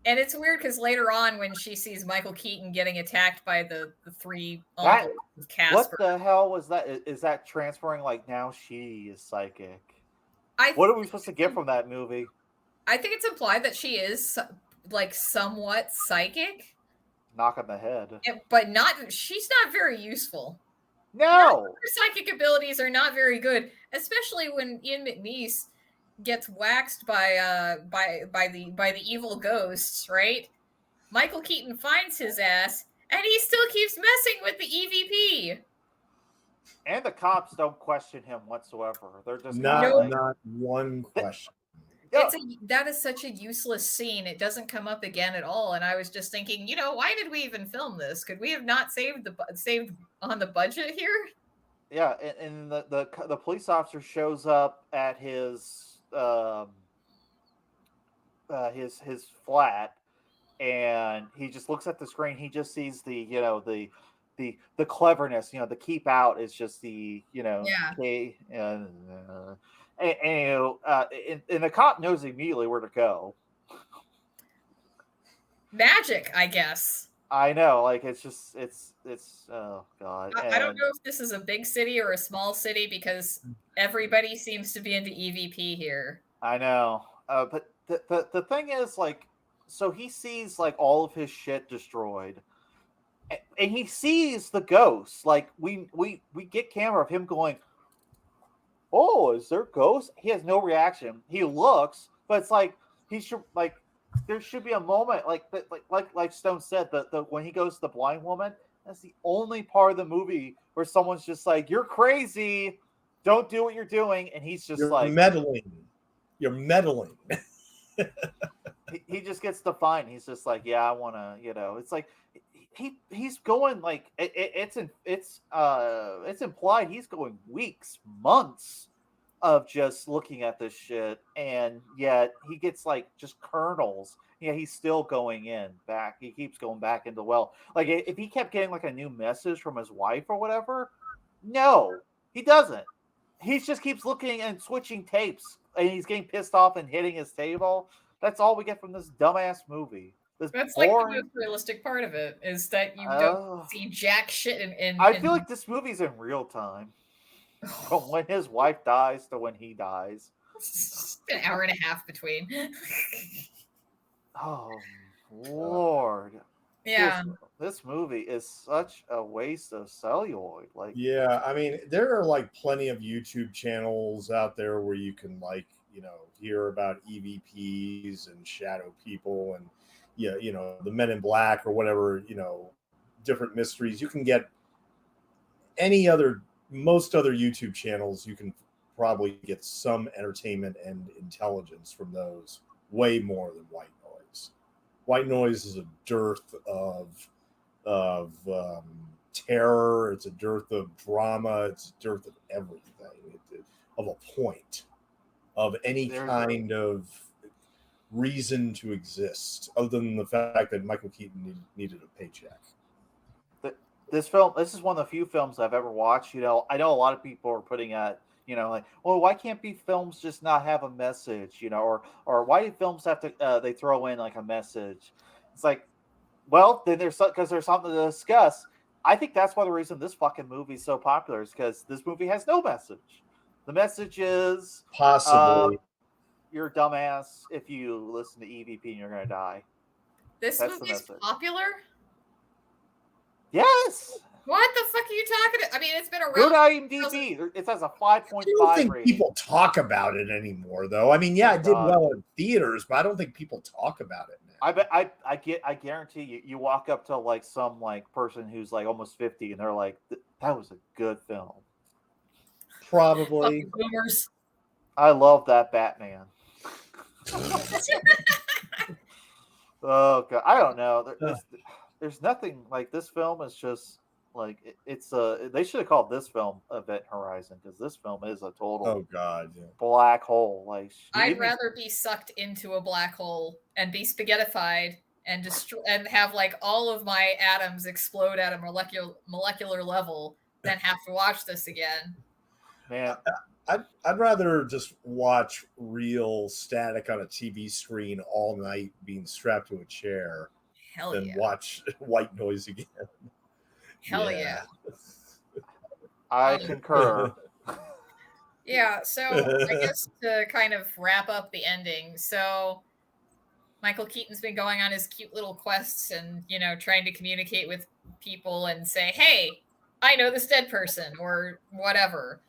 And it's weird because later on, when she sees Michael Keaton getting attacked by the three uncles of Casper, what the hell was that? Is that transferring? Like now she is psychic. What are we supposed to get from that movie? I think it's implied that she is like somewhat psychic. Knock on the head, but she's not very useful. No, her psychic abilities are not very good, especially when Ian McNeice gets waxed by the evil ghosts, right? Michael Keaton finds his ass, and he still keeps messing with the EVP. And the cops don't question him whatsoever. They're just not one question. That is such a useless scene. It doesn't come up again at all. And I was just thinking, why did we even film this? Could we have not saved on the budget here? Yeah, and the police officer shows up at his flat, and he just looks at the screen. He just sees the cleverness. The keep out is just the and the cop knows immediately where to go. Magic, I guess. I know, like it's oh god. I don't know if this is a big city or a small city, because everybody seems to be into EVP here. I know, but the thing is, like, so he sees like all of his shit destroyed, and he sees the ghost. Like we get camera of him going, "Oh, is there ghosts?" He has no reaction. He looks, but it's like he should like. There should be a moment like Stone said, the when he goes to the blind woman. That's the only part of the movie where someone's just like, "You're crazy, don't do what you're doing," and he's just like meddling. You're meddling. he just gets defined. He's just like, "Yeah, I want to," It's like he's going like it's implied he's going weeks, months of just looking at this shit, and yet he gets like just kernels. Yeah, he's still going back. He keeps going back into well. Like if he kept getting like a new message from his wife or whatever, no, he doesn't. He just keeps looking and switching tapes, and he's getting pissed off and hitting his table. That's all we get from this dumbass movie. That's boring, like the most realistic part of it, is that you don't see jack shit in I feel like this movie's in real time. From when his wife dies to when he dies. It's an hour and a half between. Oh. Lord. Yeah. This movie is such a waste of celluloid. Like, Yeah, I mean, there are like plenty of YouTube channels out there where you can like, hear about EVPs and shadow people and the Men in Black or whatever, different mysteries. You can get most other YouTube channels, you can probably get some entertainment and intelligence from those way more than White Noise. White Noise is a dearth of terror. It's a dearth of drama. It's a dearth of everything, of a point, of any kind of reason to exist, other than the fact that Michael Keaton needed a paycheck. This is one of the few films I've ever watched. I know a lot of people are putting at, like, well, why can't be films just not have a message, or why do films have to they throw in like a message? It's like, well, then there's something to discuss. I think that's why the reason this fucking movie is so popular is because this movie has no message. The message is possibly you're a dumbass if you listen to EVP and you're gonna die. This movie is popular? Yes. What the fuck are you talking about? I mean, it's been around. Good IMDb. It says a 5.5 I don't think rating. people talk about it anymore, though. I mean, yeah, it did well in theaters, but I don't think people talk about it now. I guarantee you, you walk up to like some like person who's like almost 50, and they're like, "That was a good film." Probably. Boomers. I love that Batman. Oh god, I don't know. There's nothing like this film is just like it's they should have called this film Event Horizon, because this film is a total black hole. Like, I'd rather be sucked into a black hole and be spaghettified and and have like all of my atoms explode at a molecular level than have to watch this again. Man, I'd rather just watch real static on a TV screen all night being strapped to a chair than watch White Noise again. Hell yeah. I concur. Yeah, so I guess to kind of wrap up the ending, so Michael Keaton's been going on his cute little quests and, trying to communicate with people and say, hey, I know this dead person or whatever.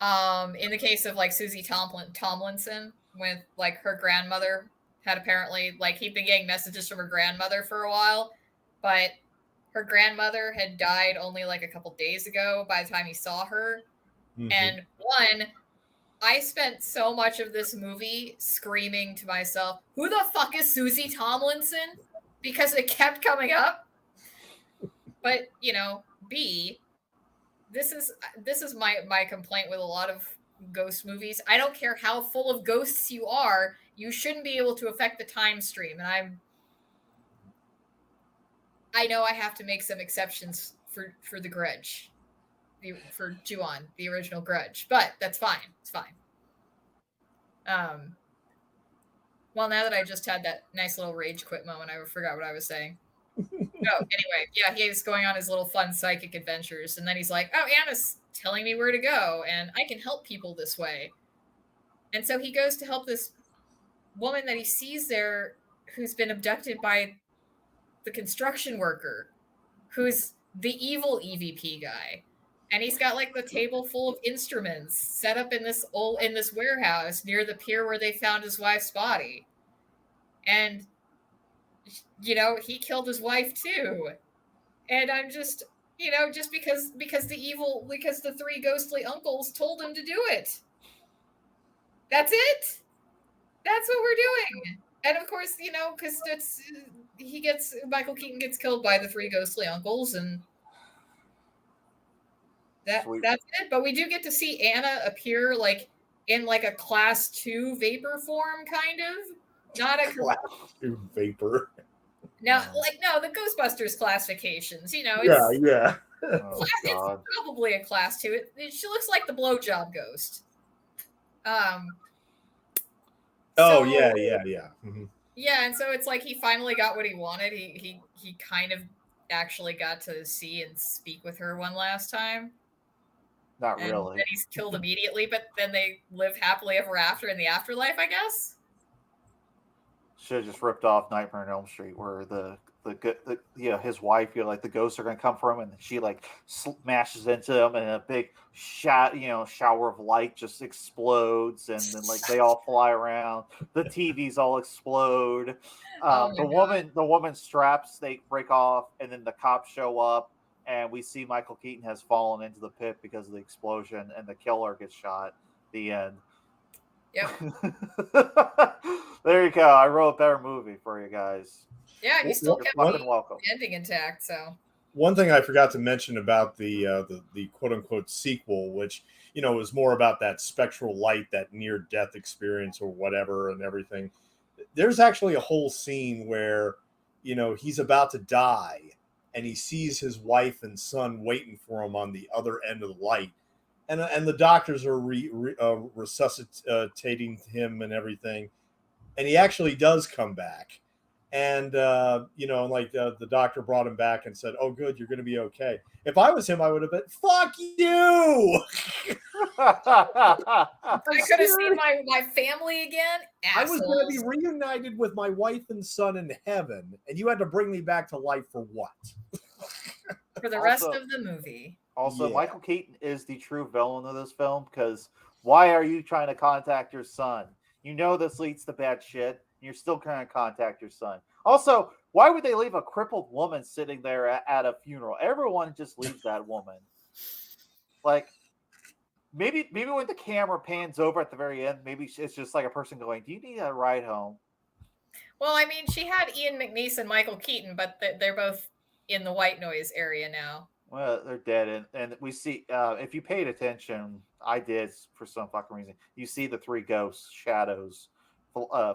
In the case of like Susie Tomlinson, with like her grandmother had apparently like he'd been getting messages from her grandmother for a while, but her grandmother had died only like a couple days ago by the time he saw her. Mm-hmm. And I spent so much of this movie screaming to myself, who the fuck is Susie Tomlinson? Because it kept coming up. But, B, this is my complaint with a lot of ghost movies. I don't care how full of ghosts you are, you shouldn't be able to affect the time stream. And I know I have to make some exceptions for the Grudge, for Ju-on, the original Grudge, but that's fine. It's fine. Well, now that I just had that nice little rage quit moment, I forgot what I was saying. Anyway, yeah, he's going on his little fun psychic adventures, and then he's like, oh, Anna's telling me where to go, and I can help people this way. And so he goes to help this woman that he sees there who's been abducted by the construction worker, who's the evil EVP guy. And he's got like the table full of instruments set up in this warehouse near the pier where they found his wife's body. And he killed his wife too. And I'm just, just because the three ghostly uncles told him to do it. That's it. That's what we're doing. And of course, because Michael Keaton gets killed by the three ghostly uncles, and that's it. But we do get to see Anna appear like in like a class 2 vapor form, kind of. Not a class 2 vapor. No, the Ghostbusters classifications, Yeah. Oh, it's probably a class 2. She looks like the blowjob ghost. Yeah. Mm-hmm. Yeah, and so it's like he finally got what he wanted. He kind of actually got to see and speak with her one last time. Not really. And then he's killed immediately, but then they live happily ever after in the afterlife, I guess. should have just ripped off Nightmare on Elm Street, where his wife, like the ghosts are gonna come for him, and she like smashes into him, and a big shower of light just explodes, and then like they all fly around, the TVs all explode. Oh my God. The woman's straps they break off, and then the cops show up, and we see Michael Keaton has fallen into the pit because of the explosion, and the killer gets shot. The end. Yep. There you go. I wrote a better movie for you guys. Yeah, and you still kept fucking welcome. the ending intact. So one thing I forgot to mention about the quote unquote sequel, which is more about that spectral light, that near death experience or whatever, and everything. There's actually a whole scene where he's about to die, and he sees his wife and son waiting for him on the other end of the light, and the doctors are resuscitating him and everything, and he actually does come back. And the doctor brought him back and said, "Oh, good, you're going to be okay." If I was him, I would have been, "Fuck you!" I could have seen my family again. Assholes. I was going to be reunited with my wife and son in heaven, and you had to bring me back to life for what? For the rest of the movie. Also, Michael Keaton is the true villain of this film, because why are you trying to contact your son? You know this leads to bad shit. You're still trying to contact your son. Also, why would they leave a crippled woman sitting there at a funeral? Everyone just leaves that woman. Like, maybe when the camera pans over at the very end, maybe it's just like a person going, "Do you need a ride home?" Well, I mean, she had Ian McNeice and Michael Keaton, but they're both in the white noise area now. Well, they're dead, and we see, if you paid attention, I did for some fucking reason, you see the three ghosts, shadows,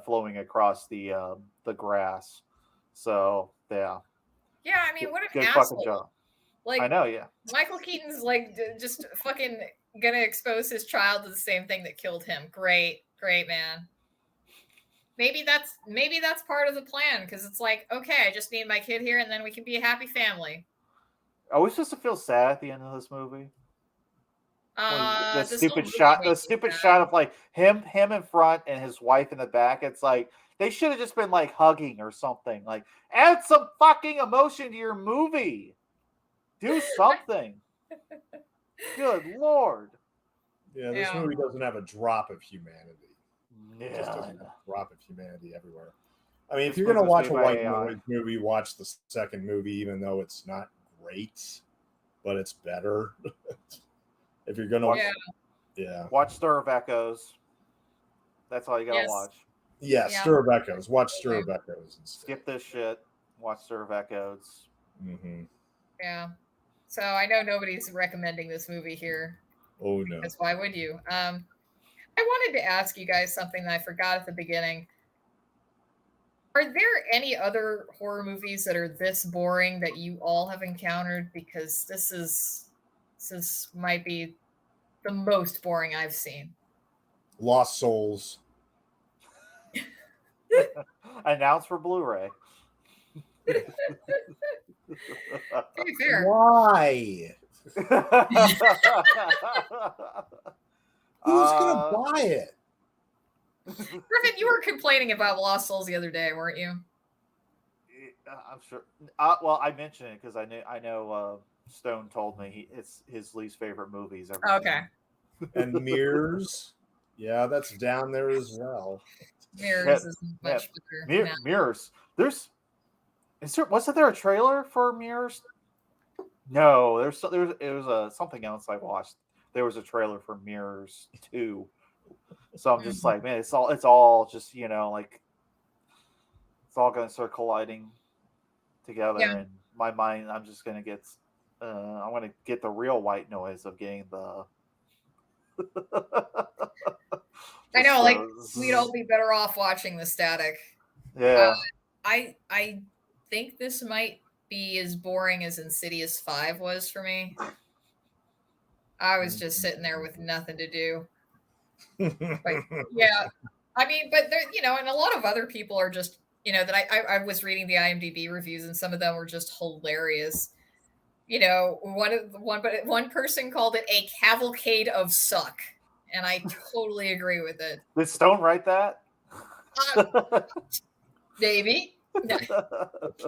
flowing across the grass. So yeah. Yeah, I mean, what an good asshole. Fucking job. Like, I know, yeah. Michael Keaton's like just fucking gonna expose his child to the same thing that killed him. Great, man. Maybe that's part of the plan, because it's like, okay, I just need my kid here, and then we can be a happy family. Are we supposed to feel sad at the end of this movie? The stupid shot of like him in front and his wife in the back. It's like they should have just been like hugging or something. Like, add some fucking emotion to your movie. Do something. Good Lord. Yeah, this movie doesn't have a drop of humanity. Yeah. It just doesn't have a drop of humanity everywhere. I mean, if you're going to watch a white noise movie, watch the second movie, even though it's not great, but it's better. If you're going to watch Stir of Echoes. That's all you got to watch. Yeah, Stir of Echoes. Watch Stir of Echoes instead. Skip this shit. Watch Stir of Echoes. Mm-hmm. Yeah. So I know nobody's recommending this movie here. Oh, no. Because why would you? I wanted to ask you guys something that I forgot at the beginning. Are there any other horror movies that are this boring that you all have encountered? Because this might be the most boring I've seen. Lost Souls. Announced for Blu-ray. To be fair. Why? Who's gonna buy it? Griffin, you were complaining about Lost Souls the other day, weren't you? I'm sure. Well, I mentioned it because I know Stone told me it's his least favorite movies ever. Okay. And Mirrors, yeah, that's down there as well. Mirrors is much better. Mirrors. Wasn't there a trailer for Mirrors? No, it was something else I watched. There was a trailer for Mirrors 2. So I'm just like, man, it's all just, like, it's all going to start colliding together in my mind. I'm just going to get, I'm going to get the real white noise of getting the. I know, like, we'd all be better off watching the static. Yeah. I think this might be as boring as Insidious 5 was for me. I was just sitting there with nothing to do. But, yeah, I mean, but there, and a lot of other people are just, that I was reading the IMDb reviews, and some of them were just hilarious. One person called it a cavalcade of suck, and I totally agree with it. Did Stone write that? Maybe.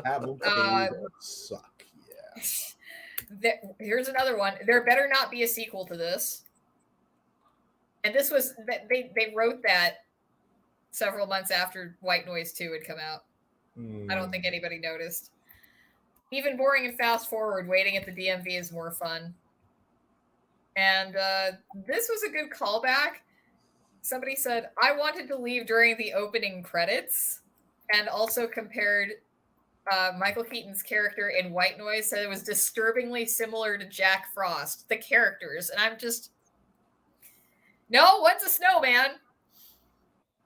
Cavalcade suck. Yeah. Here's another one. There better not be a sequel to this. And this was they wrote that several months after White Noise 2 had come out. I don't think anybody noticed. Even boring and fast forward, waiting at the DMV is more fun. And this was a good callback. Somebody said, I wanted to leave during the opening credits, and also compared Michael Keaton's character in White Noise, said it was disturbingly similar to Jack Frost, the characters. And I'm just, no, one's a snowman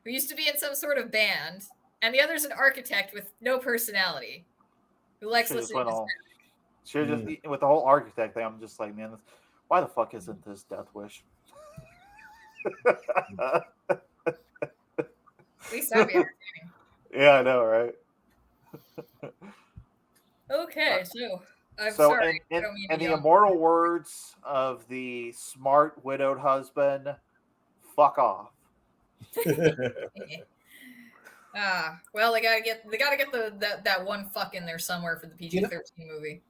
who used to be in some sort of band, and the other's an architect with no personality who likes listening to Should just with the whole architect thing, I'm just like, man, why the fuck isn't this Death Wish? At least that'd be entertaining. Yeah, I know, right? Okay, so I'm so sorry. In the immortal words of the smart widowed husband, fuck off. Well, they gotta get that one fuck in there somewhere for the PG-13 movie.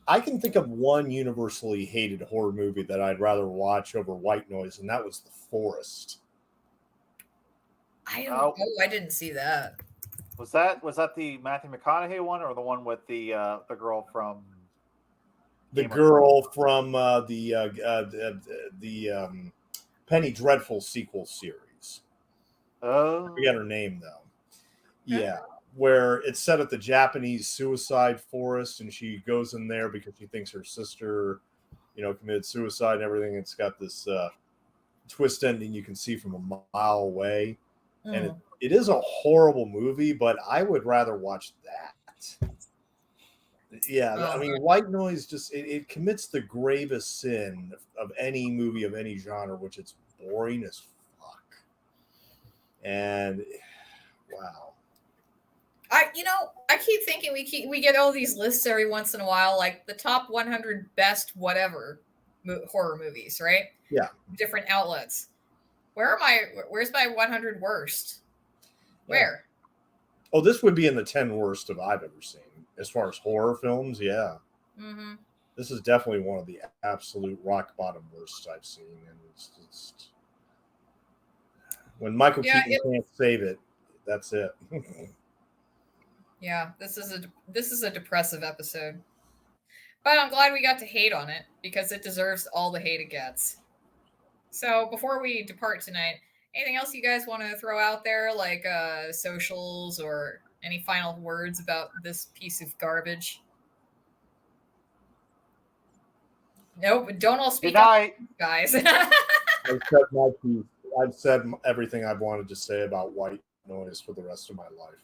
I can think of one universally hated horror movie that I'd rather watch over White Noise, and that was The Forest. I don't know. I didn't see that. Was that the Matthew McConaughey one, or the one with the girl from the Penny Dreadful sequel series? Oh, I forget her name though. Yeah, where it's set at the Japanese suicide forest, and she goes in there because she thinks her sister, committed suicide and everything. It's got this twist ending you can see from a mile away, and it is a horrible movie, but I would rather watch that. Yeah, I mean, White Noise just it commits the gravest sin of any movie of any genre, which it's boring as fuck. And wow. I keep thinking we get all these lists every once in a while, like the top 100 best whatever horror movies, right? Yeah. Different outlets. Where's my 100 worst? Where? Oh, this would be in the 10 worst of I've ever seen as far as horror films. Yeah. Mm-hmm. This is definitely one of the absolute rock bottom worst I've seen, and it's just when Michael Keaton can't save it, that's it. Yeah, this is a depressive episode. But I'm glad we got to hate on it because it deserves all the hate it gets. So before we depart tonight, anything else you guys want to throw out there, like socials or any final words about this piece of garbage? Nope, don't all speak up, guys. I've said my piece. I've said everything I've wanted to say about White Noise for the rest of my life.